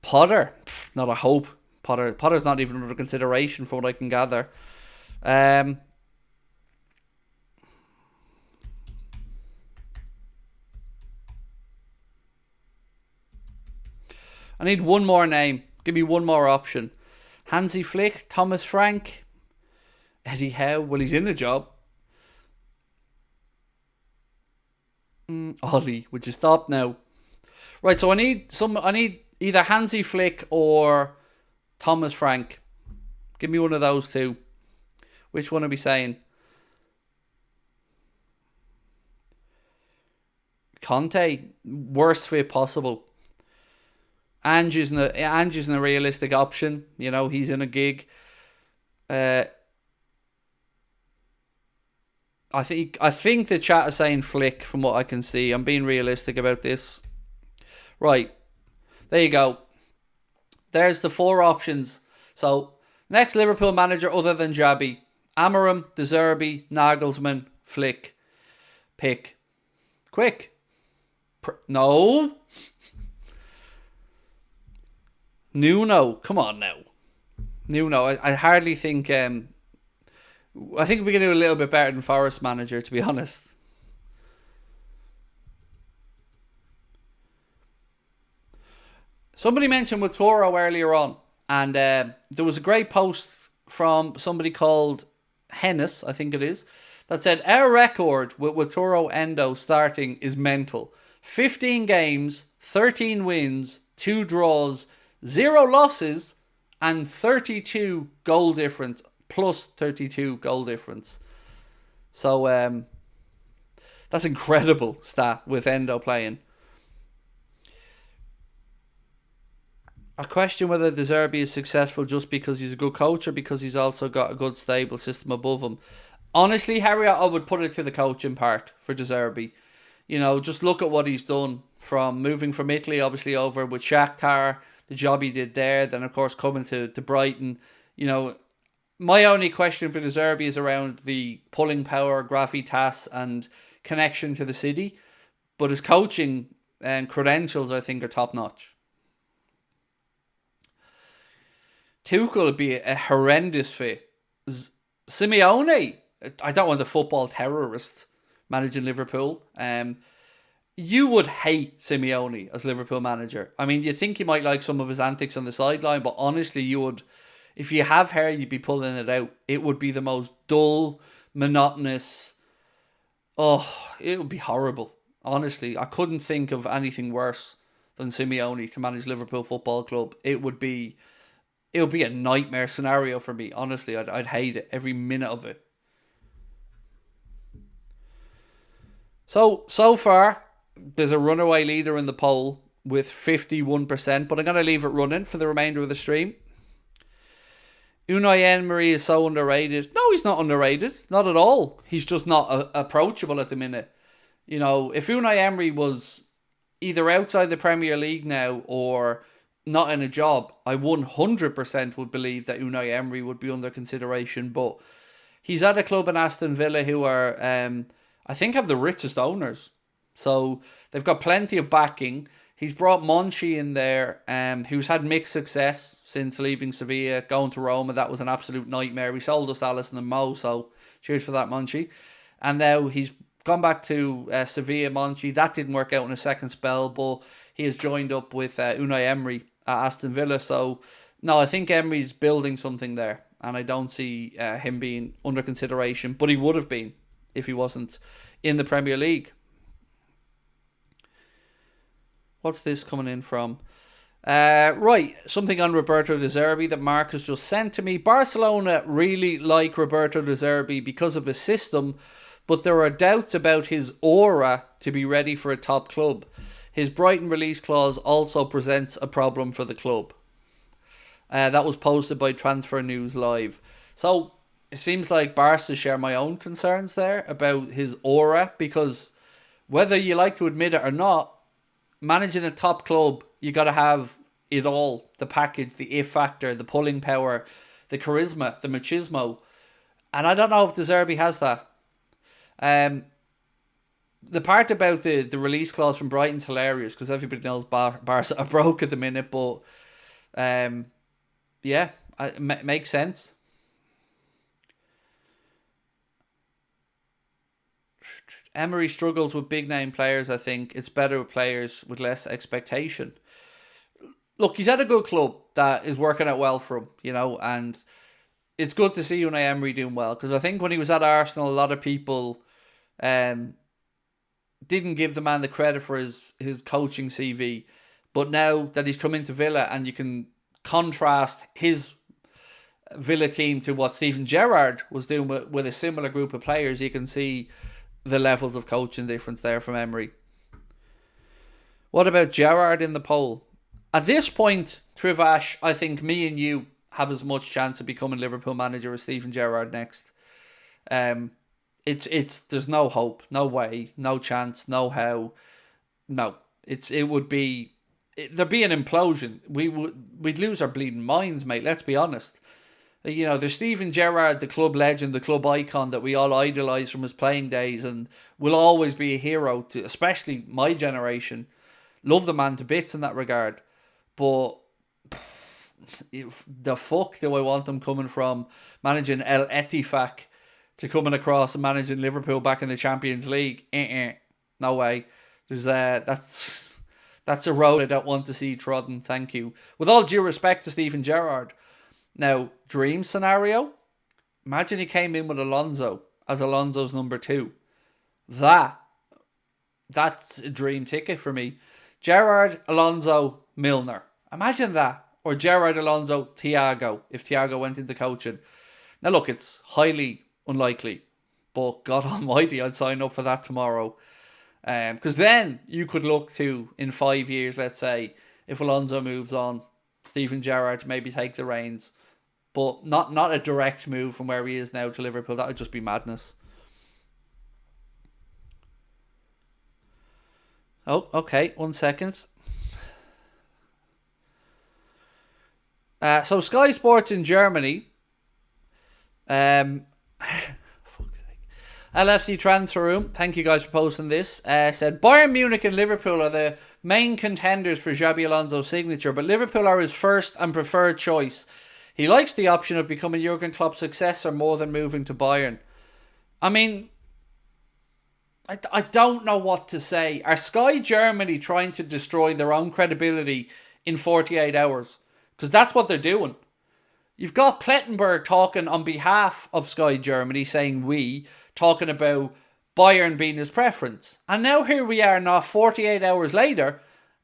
Potter. Not a hope. Potter's not even under consideration from what I can gather. I need one more name. Give me one more option. Hansi Flick, Thomas Frank, Eddie Howe. Well, he's in the job. Ollie, would you stop now? Right, so I need either Hansi Flick or Thomas Frank. Give me one of those two. Which one are we saying? Conte, worst fit possible. Ange isn't a realistic option. You know, he's in a gig. I think the chat is saying Flick from what I can see. I'm being realistic about this. Right. There you go. There's the 4 options. So, next Liverpool manager other than Xabi. Amarim, De Zerbi, Nagelsmann, Flick. Pick. Quick. No. Nuno. Come on now. Nuno. I hardly think... I think we can do a little bit better than Forest manager, to be honest. Somebody mentioned Watoro earlier on, and there was a great post from somebody called Hennis, I think it is, that said, our record with Watoro Endo starting is mental. 15 games, 13 wins, 2 draws, 0 losses, and 32 goal difference. Plus 32 goal difference. So, that's incredible stat with Endo playing. I question whether De Zerbi is successful just because he's a good coach or because he's also got a good stable system above him. Honestly, Harry, I would put it to the coaching part for De Zerbi. You know, just look at what he's done from moving from Italy, obviously, over with Shakhtar, the job he did there, then, of course, coming to Brighton. You know, my only question for De Zerbi is around the pulling power, gravitas, and connection to the city. But his coaching and credentials, I think, are top-notch. Tuchel would be a horrendous fit. Simeone, I don't want the football terrorist managing Liverpool. You would hate Simeone as Liverpool manager. I mean, you think you might like some of his antics on the sideline, but honestly, you would... If you have hair, you'd be pulling it out. It would be the most dull, monotonous... Oh, it would be horrible. Honestly, I couldn't think of anything worse than Simeone to manage Liverpool Football Club. It would be a nightmare scenario for me. Honestly, I'd hate it. Every minute of it. So far, there's a runaway leader in the poll with 51%, but I'm going to leave it running for the remainder of the stream. Unai Emery is so underrated. No, he's not underrated. Not at all. He's just not approachable at the minute. You know, if Unai Emery was either outside the Premier League now or not in a job, I 100% would believe that Unai Emery would be under consideration. But he's at a club in Aston Villa who are, I think, have the richest owners. So they've got plenty of backing. He's brought Monchi in there, who's had mixed success since leaving Sevilla, going to Roma. That was an absolute nightmare. We sold us Alisson and Mo, so cheers for that, Monchi. And now he's gone back to Sevilla, Monchi. That didn't work out in a second spell, but he has joined up with Unai Emery at Aston Villa. So, no, I think Emery's building something there, and I don't see him being under consideration, but he would have been if he wasn't in the Premier League. What's this coming in from? Right, something on Roberto De Zerbi that Mark has just sent to me. Barcelona really like Roberto De Zerbi because of his system, but there are doubts about his aura to be ready for a top club. His Brighton release clause also presents a problem for the club. That was posted by Transfer News Live. So it seems like Barca share my own concerns there about his aura, because whether you like to admit it or not, managing a top club, you got to have it all. The package, the if factor, the pulling power, the charisma, the machismo. And I don't know if De Zerbi has that. The part about the release clause from Brighton's hilarious, because everybody knows Barca are broke at the minute, but yeah, it makes sense. Emery struggles with big name players, I think. It's better with players with less expectation. Look, he's at a good club that is working out well for him, you know, and it's good to see Unai Emery doing well, because I think when he was at Arsenal, a lot of people didn't give the man the credit for his coaching CV. But now that he's come into Villa, and you can contrast his Villa team to what Steven Gerrard was doing with a similar group of players, you can see the levels of coaching difference there from Emery. What about Gerrard in the poll? At this point, Trivash, I think me and you have as much chance of becoming Liverpool manager as Steven Gerrard next. There's no hope, no way, no chance, no how. No, there'd be an implosion. We'd lose our bleeding minds, mate. Let's be honest. You know, there's Steven Gerrard, the club legend, the club icon that we all idolise from his playing days, and will always be a hero to, especially my generation. Love the man to bits in that regard. But the fuck do I want him coming from managing El Ettifaq to coming across and managing Liverpool back in the Champions League? No way. That's a road I don't want to see trodden. Thank you. With all due respect to Steven Gerrard. Now, dream scenario. Imagine he came in with Alonso as Alonso's number 2. That's a dream ticket for me. Gerrard, Alonso, Milner. Imagine that. Or Gerrard, Alonso, Thiago, if Thiago went into coaching. Now look, it's highly unlikely, but God almighty, I'd sign up for that tomorrow. Because then you could look to, in 5 years, let's say, if Alonso moves on, Steven Gerrard to maybe take the reins. But not a direct move from where he is now to Liverpool. That would just be madness. Oh, okay. 1 second. So Sky Sports in Germany, fuck's sake. LFC Transfer Room, thank you guys for posting this, said Bayern Munich and Liverpool are the main contenders for Xabi Alonso's signature, but Liverpool are his first and preferred choice. He likes the option of becoming Jurgen Klopp's successor more than moving to Bayern. I mean, I don't know what to say. Are Sky Germany trying to destroy their own credibility in 48 hours? Because that's what they're doing. You've got Plettenberg talking on behalf of Sky Germany, saying talking about Bayern being his preference. And now here we are not 48 hours later,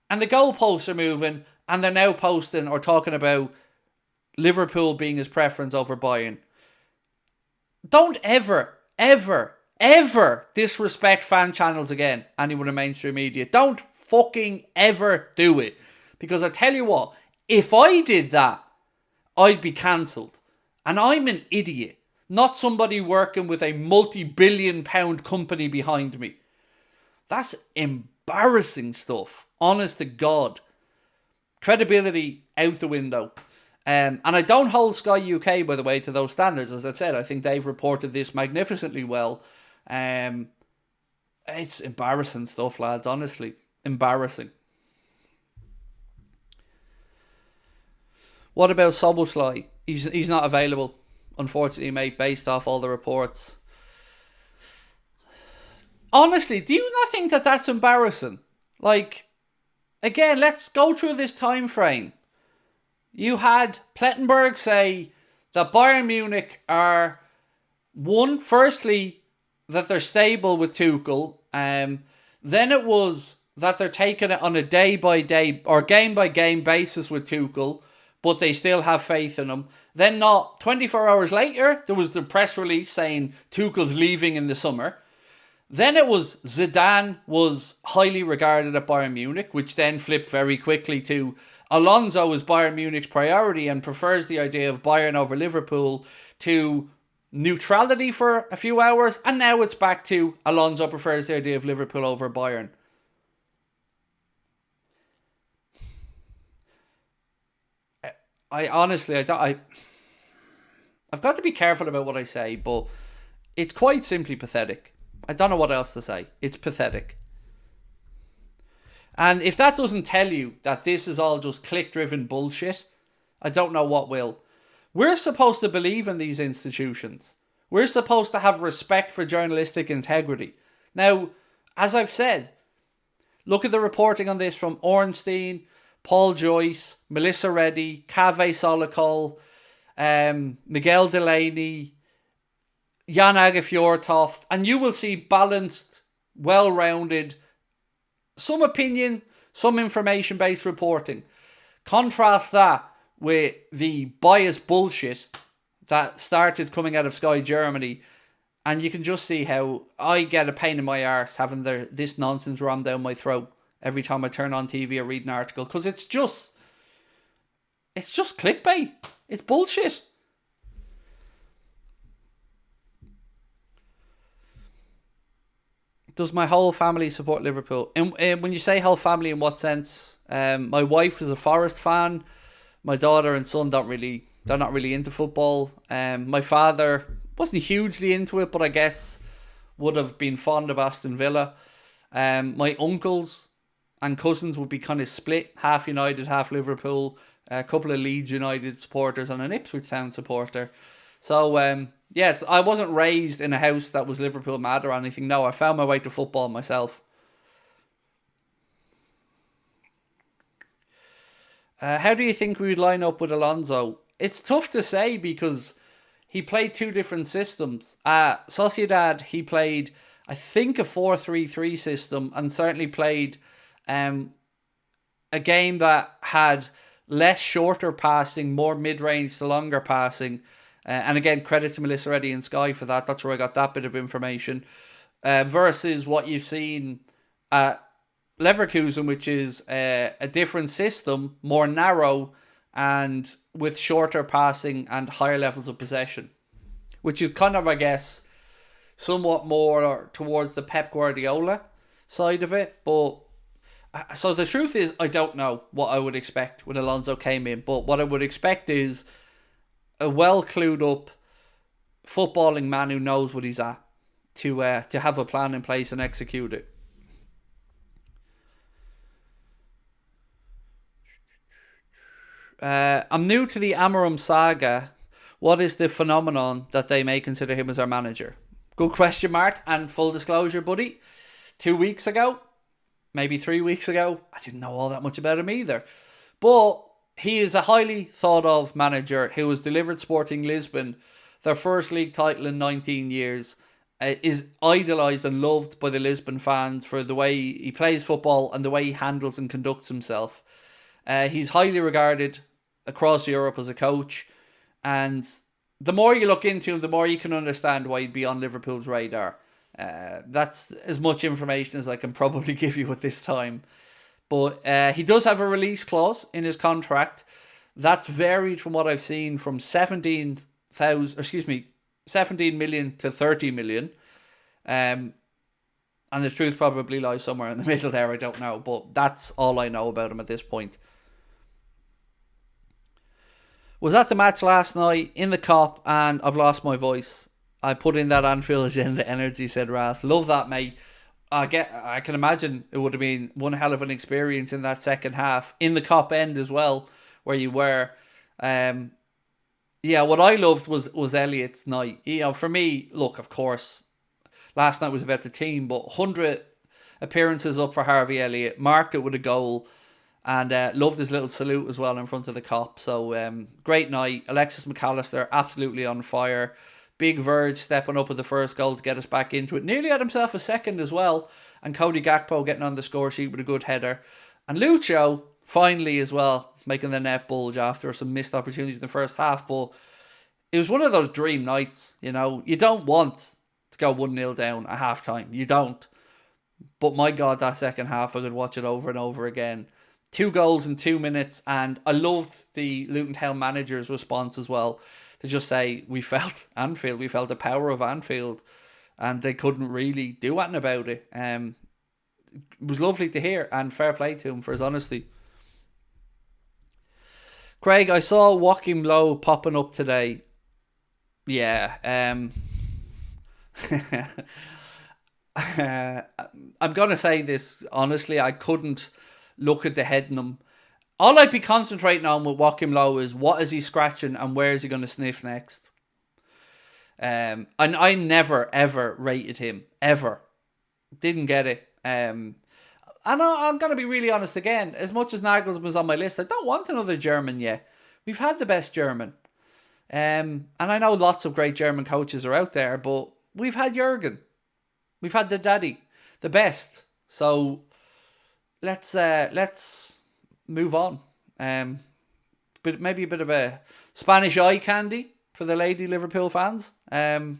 and the goalposts are moving, and they're now posting or talking about Liverpool being his preference over Bayern. Don't ever disrespect fan channels again, anyone in mainstream media. Don't fucking ever do it. Because I tell you what, if I did that, I'd be cancelled. And I'm an idiot. Not somebody working with a multi-billion-pound company behind me. That's embarrassing stuff. Honest to God. Credibility out the window. And I don't hold Sky UK, by the way, to those standards. As I've said, I think they've reported this magnificently well. It's embarrassing stuff, lads. Honestly. Embarrassing. What about Szoboszlai? He's not available, unfortunately, mate, based off all the reports. Honestly, do you not think that that's embarrassing? Like, again, let's go through this time frame. You had Plettenberg say that Bayern Munich are, firstly, that they're stable with Tuchel. Then it was that they're taking it on a day-by-day or game-by-game basis with Tuchel, but they still have faith in him. Then not 24 hours later, there was the press release saying Tuchel's leaving in the summer. Then it was Zidane was highly regarded at Bayern Munich, which then flipped very quickly to Alonso is Bayern Munich's priority and prefers the idea of Bayern over Liverpool, to neutrality for a few hours, and now it's back to Alonso prefers the idea of Liverpool over Bayern. I honestly, I've got to be careful about what I say, but it's quite simply pathetic. I don't know what else to say. It's pathetic. And if that doesn't tell you that this is all just click-driven bullshit, I don't know what will. We're supposed to believe in these institutions. We're supposed to have respect for journalistic integrity. Now, as I've said, look at the reporting on this from Ornstein, Paul Joyce, Melissa Reddy, Kaveh Solokol, Miguel Delaney, Jan Agafjortoft, and you will see balanced, well-rounded, some opinion, some information-based reporting. Contrast that with the biased bullshit that started coming out of Sky Germany, and you can just see how I get a pain in my arse having this nonsense rammed down my throat every time I turn on TV or read an article, because it's just clickbait. It's bullshit. Does my whole family support Liverpool? And when you say whole family, in what sense? My wife is a Forest fan. My daughter and son they're not really into football. My father wasn't hugely into it, but I guess would have been fond of Aston Villa. My uncles and cousins would be kind of split, half United, half Liverpool. A couple of Leeds United supporters and an Ipswich Town supporter. So, yes, I wasn't raised in a house that was Liverpool mad or anything. No, I found my way to football myself. How do you think we would line up with Alonso? It's tough to say because he played two different systems. At Sociedad, he played, I think, a 4-3-3 system, and certainly played a game that had less shorter passing, more mid-range to longer passing. And again, credit to Melissa Reddy and Sky for that. That's where I got that bit of information. Versus what you've seen at Leverkusen, which is a different system, more narrow, and with shorter passing and higher levels of possession. Which is kind of, I guess, somewhat more towards the Pep Guardiola side of it. But so the truth is, I don't know what I would expect when Alonso came in. But what I would expect is a well clued up footballing man who knows what he's at to have a plan in place and execute it. I'm new to the Amorim saga. What is the phenomenon that they may consider him as our manager? Good question, Mart. And full disclosure, buddy, 2 weeks ago, maybe 3 weeks ago, I didn't know all that much about him either. But he is a highly thought of manager who has delivered Sporting Lisbon their first league title in 19 years. Is idolised and loved by the Lisbon fans for the way he plays football and the way he handles and conducts himself. He's highly regarded across Europe as a coach, and the more you look into him, the more you can understand why he'd be on Liverpool's radar. That's as much information as I can probably give you at this time. But he does have a release clause in his contract. That's varied from what I've seen from 17 million to 30 million. And the truth probably lies somewhere in the middle there, I don't know. But that's all I know about him at this point. Was at the match last night in the Cop, and I've lost my voice. I put in that Anfield Agenda energy, said Ras. Love that, mate. I can imagine it would have been one hell of an experience in that second half. In the Cop end as well, where you were. What I loved was Elliot's night. You know, for me, look, of course, last night was about the team, but 100 appearances up for Harvey Elliott. Marked it with a goal. And loved his little salute as well in front of the Cop. So, great night. Alexis McAllister, absolutely on fire. Big Verge stepping up with the first goal to get us back into it. Nearly had himself a second as well. And Cody Gakpo getting on the score sheet with a good header. And Lucho, finally as well, making the net bulge after some missed opportunities in the first half. But it was one of those dream nights, you know. You don't want to go 1-0 down at half-time. You don't. But my God, that second half, I could watch it over and over again. 2 goals in 2 minutes, and I loved the Luton Town manager's response as well, to just say, we felt Anfield, we felt the power of Anfield, and they couldn't really do anything about it. It was lovely to hear, and fair play to him for his honesty. Craig, I saw Joachim Low popping up today. Yeah, I'm going to say this honestly, I couldn't look at the headnum. All I'd be concentrating on with Joachim Low is what is he scratching and where is he going to sniff next. And I never, ever rated him. Ever. Didn't get it. And I'm going to be really honest again. As much as Nagelsmann's on my list, I don't want another German yet. We've had the best German. And I know lots of great German coaches are out there, but we've had Jurgen. We've had the daddy. The best. So let's move on. But maybe a bit of a Spanish eye candy for the lady Liverpool fans. And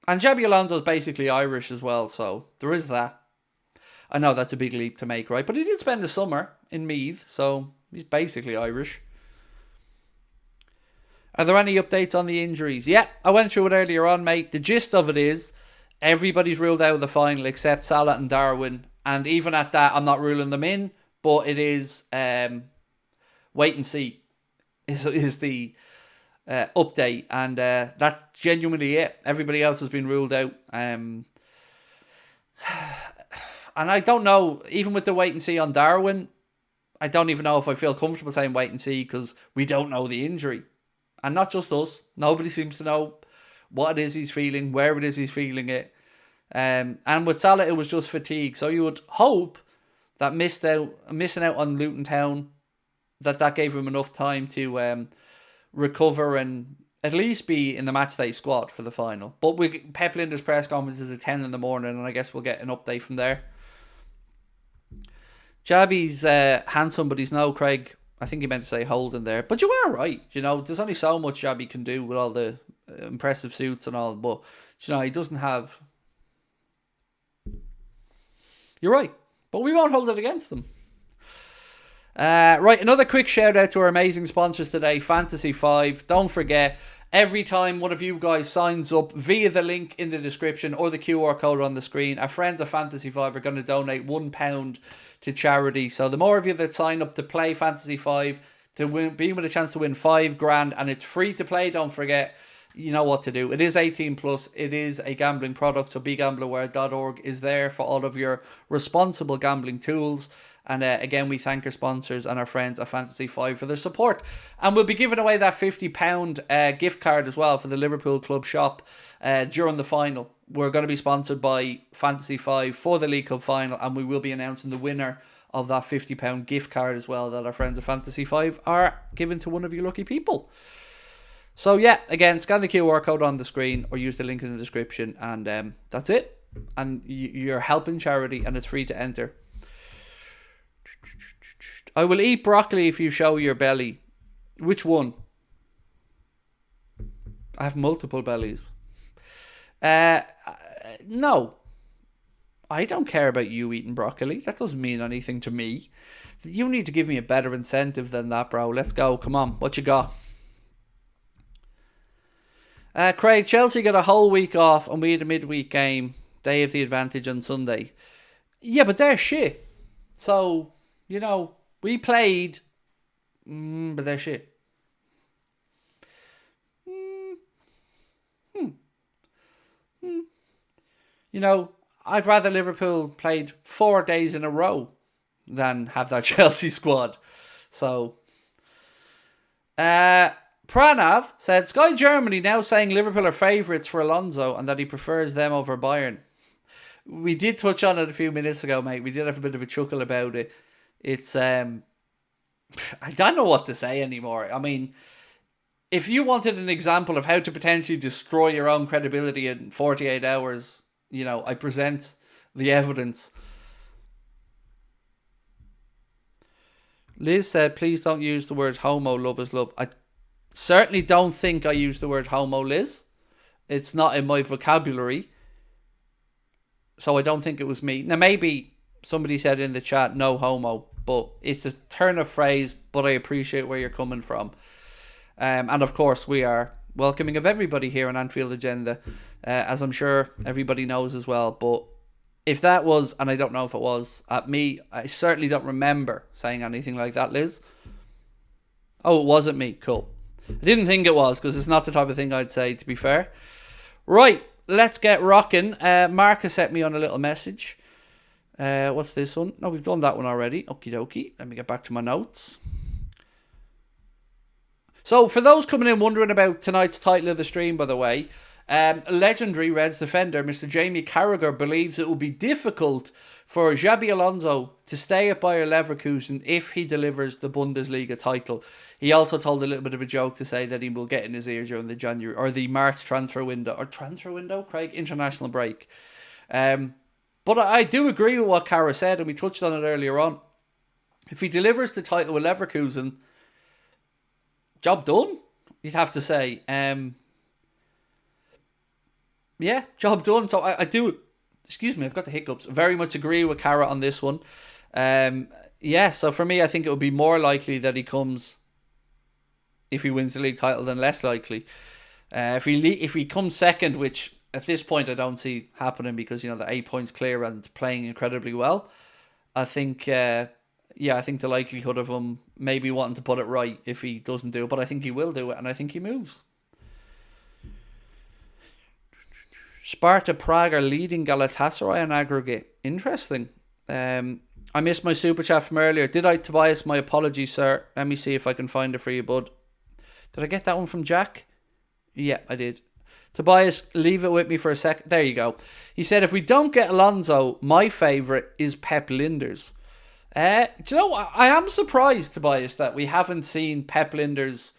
Xabi Alonso is basically Irish as well, so there is that. I know that's a big leap to make, right? But he did spend the summer in Meath, so he's basically Irish. Are there any updates on the injuries? Yeah, I went through it earlier on, mate. The gist of it is everybody's ruled out of the final except Salah and Darwin. And even at that, I'm not ruling them in, but it is wait and see is the update. And that's genuinely it. Everybody else has been ruled out. And I don't know, even with the wait and see on Darwin, I don't even know if I feel comfortable saying wait and see because we don't know the injury. And not just us. Nobody seems to know what it is he's feeling, where it is he's feeling it. And with Salah, it was just fatigue. So you would hope that missing out on Luton Town, that gave him enough time to recover and at least be in the matchday squad for the final. But Pep Linder's press conference is at 10 in the morning, and I guess we'll get an update from there. Xabi's hand somebody's no, Craig. I think he meant to say Houlden there. But you are right. You know, there's only so much Xabi can do with all the impressive suits and all. But, you know, he doesn't have... You're right. But we won't hold it against them. Right, another quick shout out to our amazing sponsors today, Fantasy 5. Don't forget, every time one of you guys signs up via the link in the description or the QR code on the screen, our friends at Fantasy 5 are going to donate £1 to charity. So the more of you that sign up to play Fantasy 5, to win, being with a chance to win $5,000, and it's free to play, don't forget, you know what to do. It is 18 plus. It is a gambling product. So begambleaware.org is there for all of your responsible gambling tools. And again, we thank our sponsors and our friends at Fantasy 5 for their support. And we'll be giving away that £50 gift card as well for the Liverpool Club shop during the final. We're going to be sponsored by Fantasy 5 for the League Cup final. And we will be announcing the winner of that £50 gift card as well that our friends at Fantasy 5 are giving to one of you lucky people. So yeah, again, scan the QR code on the screen or use the link in the description. And that's it. And you're helping charity and it's free to enter. I will eat broccoli if you show your belly. Which one? I have multiple bellies. No. I don't care about you eating broccoli. That doesn't mean anything to me. You need to give me a better incentive than that, bro. Let's go. Come on. What you got? Craig, Chelsea got a whole week off and we had a midweek game. They have the advantage on Sunday. Yeah, but they're shit. So, you know, we played, but they're shit. You know, I'd rather Liverpool played 4 days in a row than have that Chelsea squad. So, Pranav said, Sky Germany now saying Liverpool are favourites for Alonso and that he prefers them over Bayern. We did touch on it a few minutes ago, mate. We did have a bit of a chuckle about it. It's, I don't know what to say anymore. I mean, if you wanted an example of how to potentially destroy your own credibility in 48 hours, you know, I present the evidence. Liz said, please don't use the words homo, love is love. I certainly don't think I used the word homo, Liz. It's not in my vocabulary. So I don't think it was me. Now, maybe somebody said in the chat, no homo, but it's a turn of phrase, but I appreciate where you're coming from. And of course, we are welcoming of everybody here on Anfield Agenda, as I'm sure everybody knows as well. But if that was, and I don't know if it was, at me, I certainly don't remember saying anything like that, Liz. Oh, it wasn't me. Cool. I didn't think it was, because it's not the type of thing I'd say, to be fair. Right, let's get rocking. Mark has sent me on a little message. What's this one? No, we've done that one already. Okie dokie. Let me get back to my notes. So, for those coming in wondering about tonight's title of the stream, by the way, legendary Reds defender Mr. Jamie Carragher believes it will be difficult for Xabi Alonso to stay at Bayer Leverkusen if he delivers the Bundesliga title. He also told a little bit of a joke to say that he will get in his ear during the January or the March transfer window, Craig, international break. But I do agree with what Carra said, and we touched on it earlier on. If he delivers the title with Leverkusen, job done, you'd have to say. Yeah, job done. So I do, excuse me, I've got the hiccups. Very much agree with Carra on this one. Yeah, so for me, I think it would be more likely that he comes if he wins the league title than less likely. If he comes second, which at this point I don't see happening because, you know, the 8 points clear and playing incredibly well, I think... I think the likelihood of him maybe wanting to put it right if he doesn't do it, but I think he will do it, and I think he moves. Sparta Prague are leading Galatasaray on aggregate. Interesting. I missed my super chat from earlier. Did I, Tobias? My apologies, sir. Let me see if I can find it for you, bud. Did I get that one from Jack? Yeah, I did. Tobias, leave it with me for a sec. There you go. He said, if we don't get Alonso, my favourite is Pep Linders. Do you know what? I am surprised, Tobias, that we haven't seen Pep Linders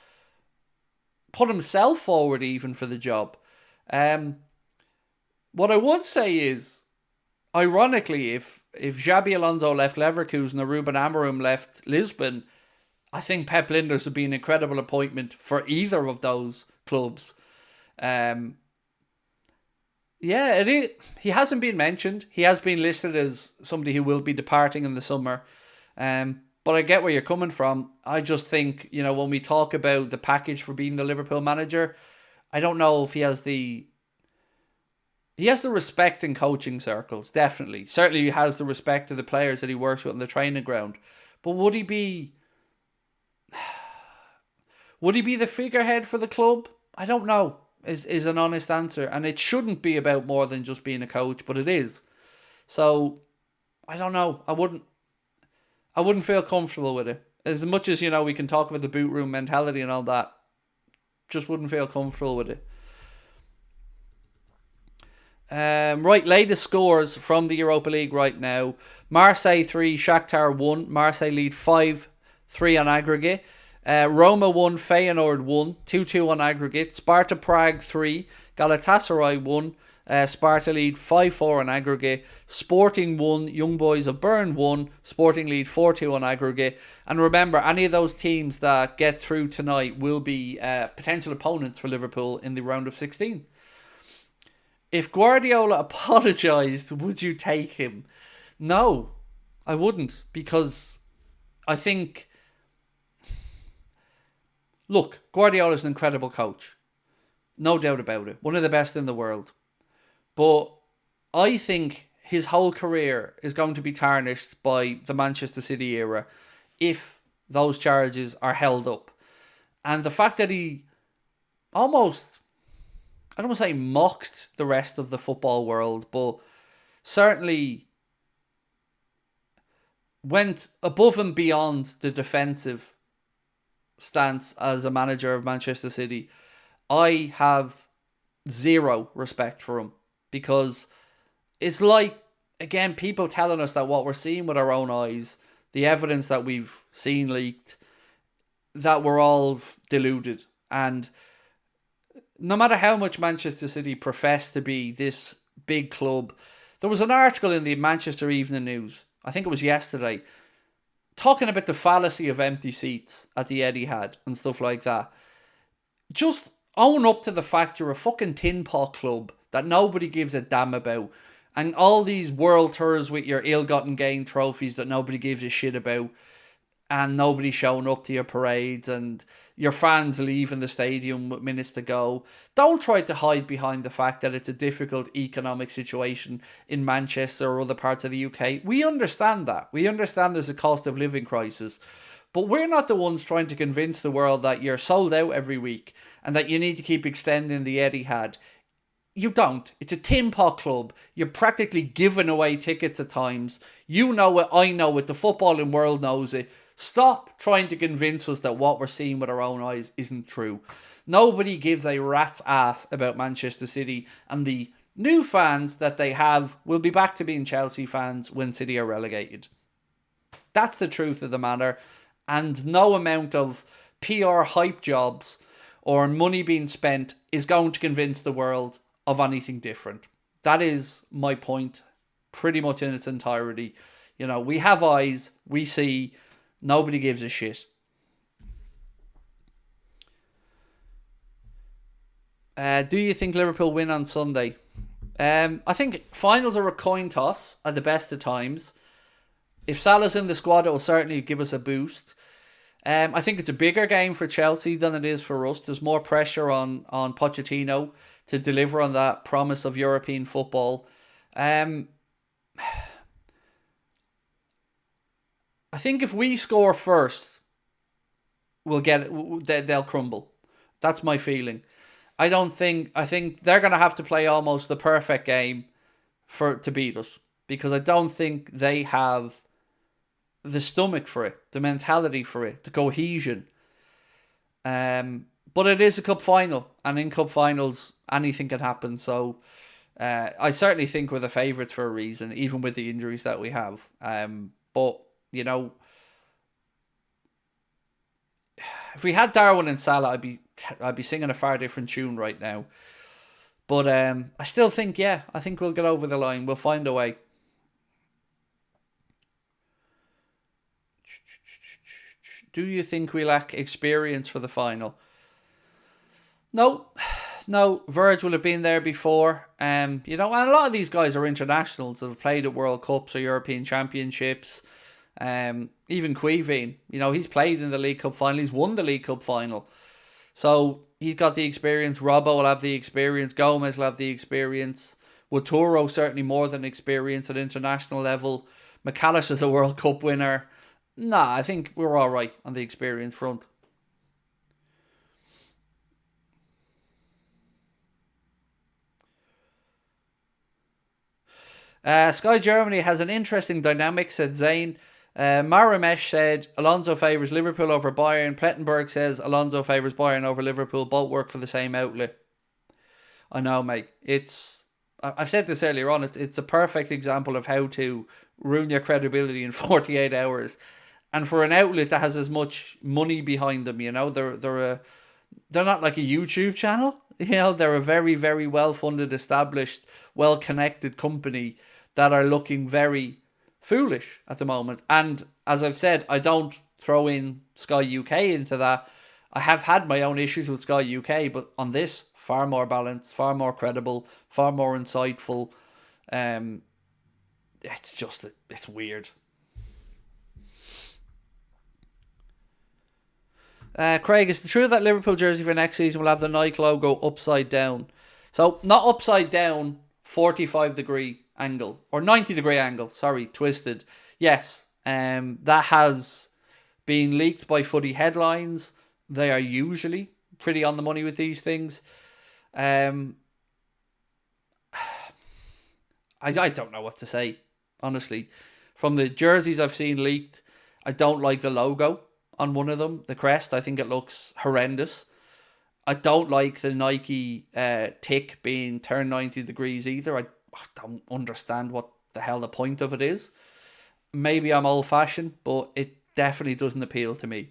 put himself forward even for the job. What I would say is, ironically, if Xabi Alonso left Leverkusen or Ruben Amorim left Lisbon, I think Pep Linders would be an incredible appointment for either of those clubs. Yeah, it is. He hasn't been mentioned. He has been listed as somebody who will be departing in the summer. But I get where you're coming from. I just think, you know, when we talk about the package for being the Liverpool manager, I don't know if he has the respect in coaching circles, definitely. Certainly he has the respect of the players that he works with on the training ground. But would he be the figurehead for the club? I don't know. Is an honest answer, and it shouldn't be about more than just being a coach, but it is. So I don't know. I wouldn't feel comfortable with it. As much as, you know, we can talk about the boot room mentality and all that, just wouldn't feel comfortable with it. Right, latest scores from the Europa League right now. Marseille 3, Shakhtar 1. Marseille lead 5-3 on aggregate. Roma 1, Feyenoord 1, 2-2 on aggregate. Sparta Prague 3, Galatasaray 1, Sparta lead 5-4 on aggregate. Sporting 1, Young Boys of Bern 1, Sporting lead 4-2 on aggregate. And remember, any of those teams that get through tonight will be potential opponents for Liverpool in the round of 16. If Guardiola apologised, would you take him? No, I wouldn't, because I think... Look, Guardiola's an incredible coach. No doubt about it. One of the best in the world. But I think his whole career is going to be tarnished by the Manchester City era if those charges are held up. And the fact that he almost, I don't want to say mocked the rest of the football world, but certainly went above and beyond the defensive stance as a manager of Manchester City. I have zero respect for him, because it's like, again, people telling us that what we're seeing with our own eyes, the evidence that we've seen leaked, that we're all deluded. And no matter how much Manchester City profess to be this big club, there was an article in the Manchester Evening News, I think it was yesterday, talking about the fallacy of empty seats at the Etihad and stuff like that. Just Own up to the fact you're a fucking tin pot club that nobody gives a damn about. And all these world tours with your ill-gotten gain trophies that nobody gives a shit about. And nobody showing up to your parades and your fans leaving the stadium with minutes to go. Don't try to hide behind the fact that it's a difficult economic situation in Manchester or other parts of the UK. We understand that. We understand there's a cost of living crisis. But we're not the ones trying to convince the world that you're sold out every week and that you need to keep extending the Etihad. You don't. It's a tin pot club. You're practically giving away tickets at times. You know it, I know it, the footballing world knows it. Stop trying to convince us that what we're seeing with our own eyes isn't true. Nobody gives a rat's ass about Manchester City, and the new fans that they have will be back to being Chelsea fans when City are relegated. That's the truth of the matter, and no amount of PR hype jobs or money being spent is going to convince the world of anything different. That is my point pretty much in its entirety. You know, we have eyes, we see. Nobody gives a shit. Do you think Liverpool win on Sunday? I think finals are a coin toss at the best of times. If Salah's in the squad, it will certainly give us a boost. I think it's a bigger game for Chelsea than it is for us. There's more pressure on Pochettino to deliver on that promise of European football. I think if we score first, we'll get it. They'll crumble. That's my feeling. I think they're going to have to play almost the perfect game to beat us, because I don't think they have the stomach for it, the mentality for it, the cohesion. But it is a cup final, and in cup finals, anything can happen. So I certainly think we're the favourites for a reason, even with the injuries that we have. But you know, if we had Darwin and Salah, I'd be singing a far different tune right now. But I still think, I think we'll get over the line. We'll find a way. Do you think we lack experience for the final? No. Virg will have been there before. And a lot of these guys are internationals that have played at World Cups or European Championships. Even Quiveen, he's played in the League Cup final. He's won the League Cup final. So he's got the experience. Robbo will have the experience. Gomez will have the experience. Waturo certainly more than experience at international level. McAllister's a World Cup winner. Nah, I think we're all right on the experience front. Sky Germany has an interesting dynamic, said Zayn. Maramesh said Alonso favours Liverpool over Bayern. Plettenberg says Alonso favours Bayern over Liverpool. Both work for the same outlet. I know, mate. I've said this earlier on. It's a perfect example of how to ruin your credibility in 48 hours. And for an outlet that has as much money behind them, they're not like a YouTube channel. They're a very, very well-funded, established, well-connected company that are looking very foolish at the moment. And as I've said, I don't throw in Sky UK into that. I have had my own issues with Sky UK, but on this, far more balanced, far more credible, far more insightful. It's weird. Craig, is it true that Liverpool jersey for next season will have the Nike logo upside down? So, not upside down, 45-degree angle. Or 90-degree angle, twisted. Yes, that has been leaked by footy headlines. They are usually pretty on the money with these things. I don't know what to say, honestly. From the jerseys I've seen leaked, I don't like the logo on one of them, the crest. I think it looks horrendous. I don't like the Nike tick being turned 90 degrees either. I don't understand what the hell the point of it is. Maybe I'm old-fashioned, but it definitely doesn't appeal to me.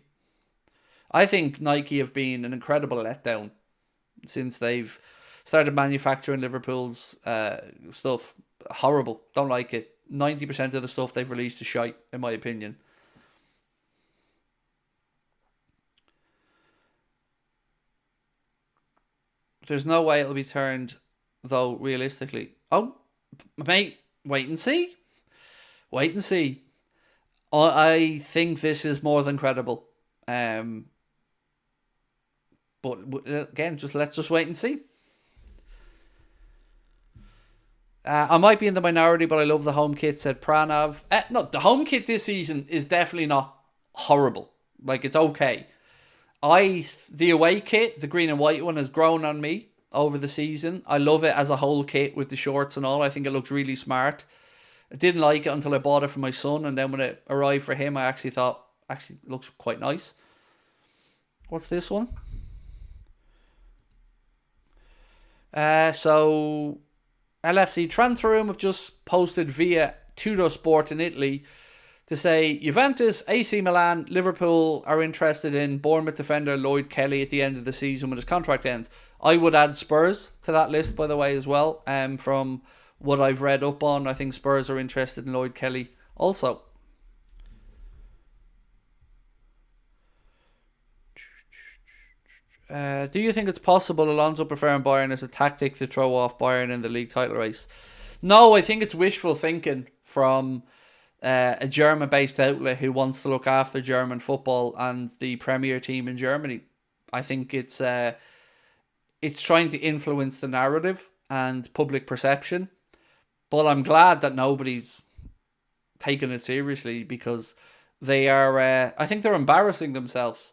I think Nike have been an incredible letdown since they've started manufacturing Liverpool's stuff. Horrible. Don't like it. 90% of the stuff they've released is shite, in my opinion. There's no way it'll be turned, though, realistically. Oh, mate, wait and see. Wait and see. I think this is more than credible. But again, let's just wait and see. I might be in the minority, but I love the home kit, said Pranav. No, the home kit this season is definitely not horrible. Like, it's okay. The away kit, the green and white one, has grown on me over the season. I love it as a whole kit with the shorts and all. I think it looks really smart. I didn't like it until I bought it for my son, and then when it arrived for him, I actually thought, it looks quite nice. What's this one? So LFC Transfer Room have just posted via Tuttosport in Italy to say Juventus, AC Milan, Liverpool are interested in Bournemouth defender Lloyd Kelly at the end of the season when his contract ends. I would add Spurs to that list, by the way, as well. From what I've read up on, I think Spurs are interested in Lloyd Kelly also. Do you think it's possible Alonso preferring Bayern as a tactic to throw off Bayern in the league title race? No, I think it's wishful thinking from a German-based outlet who wants to look after German football and the Premier team in Germany. I think it's trying to influence the narrative and public perception. But I'm glad that nobody's taking it seriously, because they are. I think they're embarrassing themselves.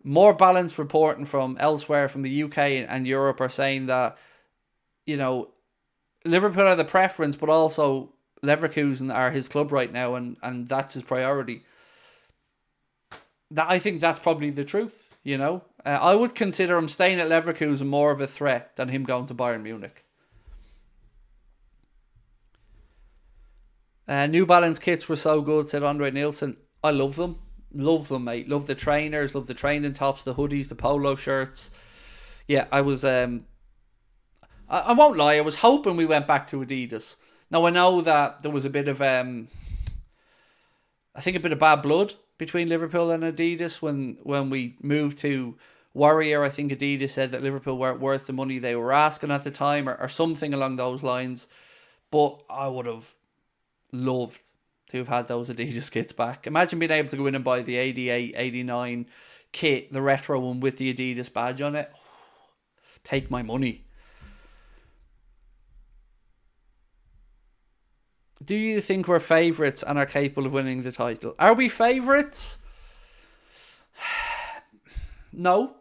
More balanced reporting from elsewhere, from the UK and Europe, are saying that, Liverpool are the preference, but also Leverkusen are his club right now, and that's his priority. I think that's probably the truth, I would consider him staying at Leverkusen more of a threat than him going to Bayern Munich. New Balance kits were so good, said Andre Nielsen. I love them. Love them, mate. Love the trainers, love the training tops, the hoodies, the polo shirts. Yeah, I was... I won't lie, I was hoping we went back to Adidas. Now, I know that there was a bit of... I think a bit of bad blood between Liverpool and Adidas when we moved to Warrior. I think Adidas said that Liverpool weren't worth the money they were asking at the time, or something along those lines. But I would have loved to have had those Adidas kits back. Imagine being able to go in and buy the 88, 89 kit, the retro one with the Adidas badge on it. Take my money. Do you think we're favourites and are capable of winning the title? Are we favourites? No.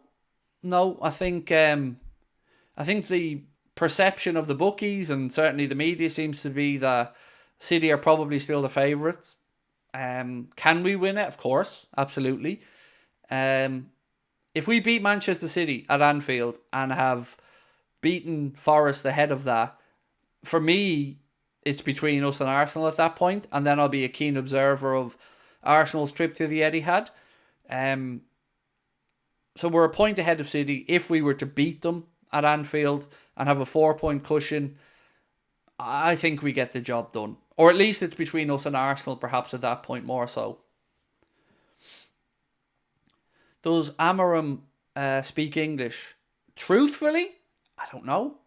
I think the perception of the bookies and certainly the media seems to be that City are probably still the favourites. Can we win it? Of course, absolutely. If we beat Manchester City at Anfield and have beaten Forest ahead of that, for me, it's between us and Arsenal at that point, and then I'll be a keen observer of Arsenal's trip to the Etihad. So we're a point ahead of City. If we were to beat them at Anfield and have a 4-point cushion, I think we get the job done. Or at least it's between us and Arsenal, perhaps at that point more so. Does Amaram speak English? Truthfully, I don't know.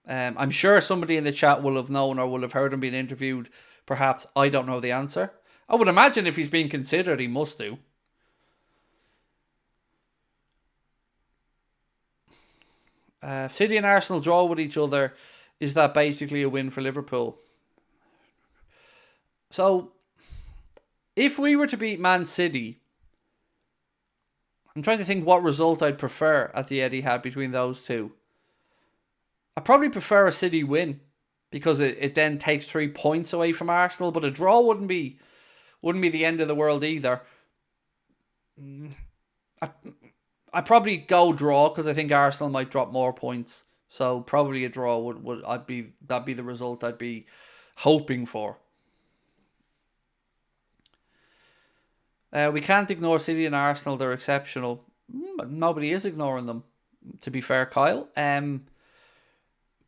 I'm sure somebody in the chat will have known or will have heard him being interviewed. Perhaps. I don't know the answer. I would imagine if he's being considered, he must do. City and Arsenal draw with each other. Is that basically a win for Liverpool? So, if we were to beat Man City, I'm trying to think what result I'd prefer at the Etihad between those two. I probably prefer a City win, because it then takes 3 points away from Arsenal, but a draw wouldn't be the end of the world either. I'd probably go draw, because I think Arsenal might drop more points. So probably a draw that'd be the result I'd be hoping for. We can't ignore City and Arsenal. They're exceptional. Nobody is ignoring them, to be fair, Kyle.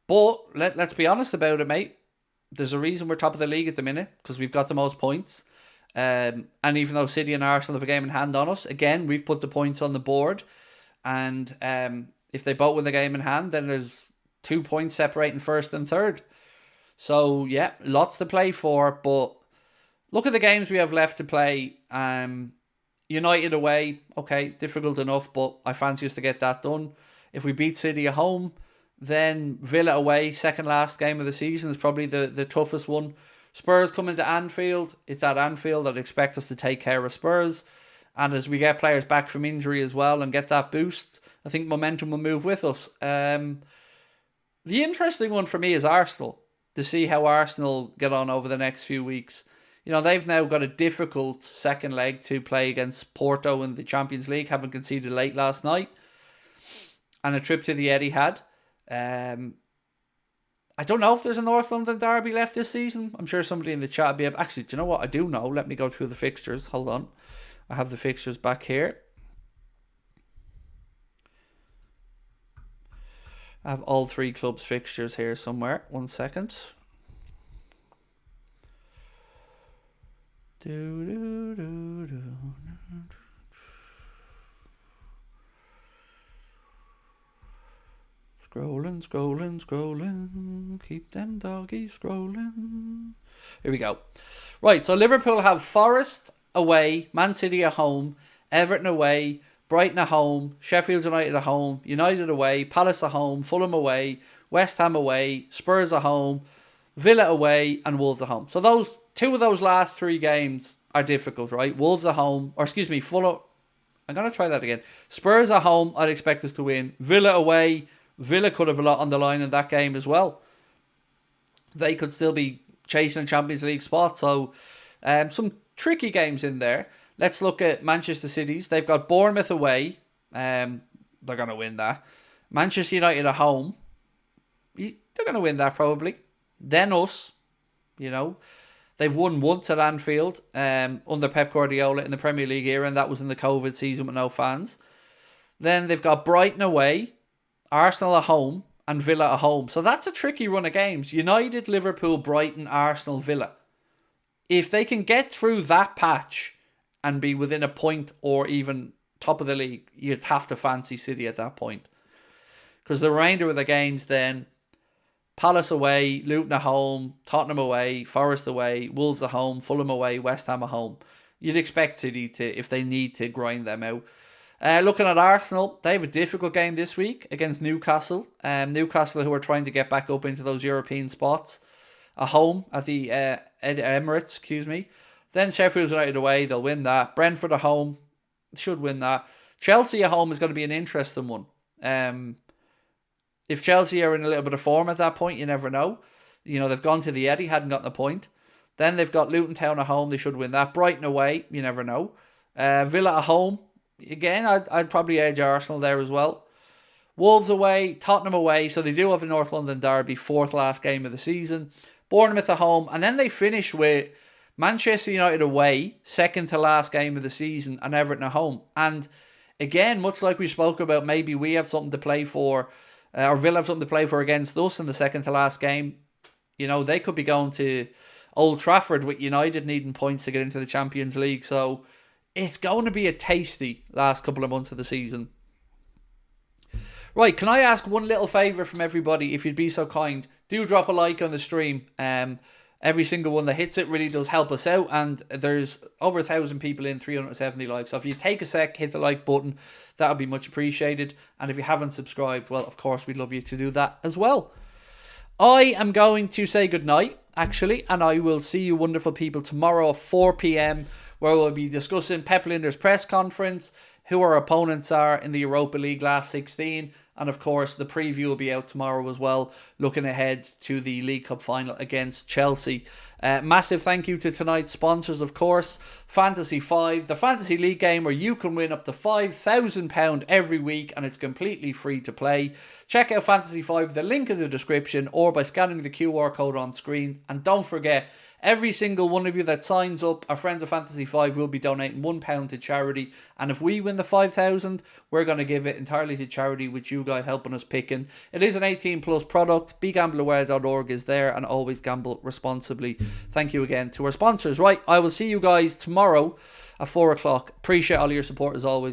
But let's be honest about it, mate. There's a reason we're top of the league at the minute, because we've got the most points. And even though City and Arsenal have a game in hand on us, again, we've put the points on the board. And If they both win the game in hand, then there's 2 points separating first and third. So, yeah, lots to play for. But look at the games we have left to play. United away, okay, difficult enough, but I fancy us to get that done. If we beat City at home, then Villa away, second last game of the season, is probably the toughest one. Spurs coming to Anfield. It's at Anfield. I'd expect us to take care of Spurs. And as we get players back from injury as well and get that boost, I think momentum will move with us. The interesting one for me is Arsenal, to see how Arsenal get on over the next few weeks. They've now got a difficult second leg to play against Porto in the Champions League, having conceded late last night. And a trip to the Etihad. I don't know if there's a North London derby left this season. I'm sure somebody in the chat will be able... Actually, do you know what? I do know. Let me go through the fixtures. Hold on. I have the fixtures back here. I have all three clubs' fixtures here somewhere. 1 second. Scrolling. Keep them doggies scrolling. Here we go. Right, so Liverpool have Forest away, Man City at home, Everton away, Brighton at home, Sheffield United at home, United away, Palace at home, Fulham away, West Ham away, Spurs at home, Villa away, and Wolves at home. So those two of those last three games are difficult, right? Wolves at home, Fulham. I'm going to try that again. Spurs at home, I'd expect us to win. Villa away, Villa could have a lot on the line in that game as well. They could still be chasing a Champions League spot. So some tricky games in there. Let's look at Manchester City's. They've got Bournemouth away. They're going to win that. Manchester United at home. They're going to win that probably. Then us. They've won once at Anfield under Pep Guardiola in the Premier League era, and that was in the COVID season with no fans. Then they've got Brighton away, Arsenal at home, and Villa at home. So that's a tricky run of games. United, Liverpool, Brighton, Arsenal, Villa. If they can get through that patch and be within a point or even top of the league, you'd have to fancy City at that point. Because the remainder of the games then, Palace away, Luton at home, Tottenham away, Forest away, Wolves at home, Fulham away, West Ham at home. You'd expect City to, if they need to, grind them out. Looking at Arsenal, they have a difficult game this week against Newcastle. Newcastle, who are trying to get back up into those European spots. At home at the Emirates, Then Sheffield United away, they'll win that. Brentford at home, should win that. Chelsea at home is going to be an interesting one. If Chelsea are in a little bit of form at that point, you never know. They've gone to the Etihad, hadn't gotten a point. Then they've got Luton Town at home, they should win that. Brighton away, you never know. Villa at home, again, I'd probably edge Arsenal there as well. Wolves away, Tottenham away, so they do have a North London derby, fourth last game of the season. Bournemouth at home, and then they finish with Manchester United away, second to last game of the season, and Everton at home. And again, much like we spoke about, maybe we have something to play for, or Villa have something to play for against us in the second to last game. They could be going to Old Trafford with United needing points to get into the Champions League. So it's going to be a tasty last couple of months of the season. Right, can I ask one little favour from everybody, if you'd be so kind? Do drop a like on the stream. Every single one that hits it really does help us out, and there's over 1,000 people in, 370 likes. So if you take a sec, hit the like button, that would be much appreciated. And if you haven't subscribed, well, of course, we'd love you to do that as well. I am going to say goodnight, actually, and I will see you wonderful people tomorrow at 4 p.m, where we'll be discussing Pep Linder's press conference, who our opponents are in the Europa League last 16, and of course the preview will be out tomorrow as well, looking ahead to the League Cup final against Chelsea. Massive thank you to tonight's sponsors, of course, Fantasy 5, the fantasy league game where you can win up to £5,000 every week, and it's completely free to play. Check out Fantasy 5, the link in the description, or by scanning the QR code on screen. And don't forget, every single one of you that signs up, our friends of Fantasy 5 will be donating £1 to charity. And if we win the 5,000, we're going to give it entirely to charity, with you guys helping us picking. It is an 18 plus product. BeGambleAware.org is there, and always gamble responsibly. Thank you again to our sponsors. Right, I will see you guys tomorrow at 4 o'clock. Appreciate all your support as always.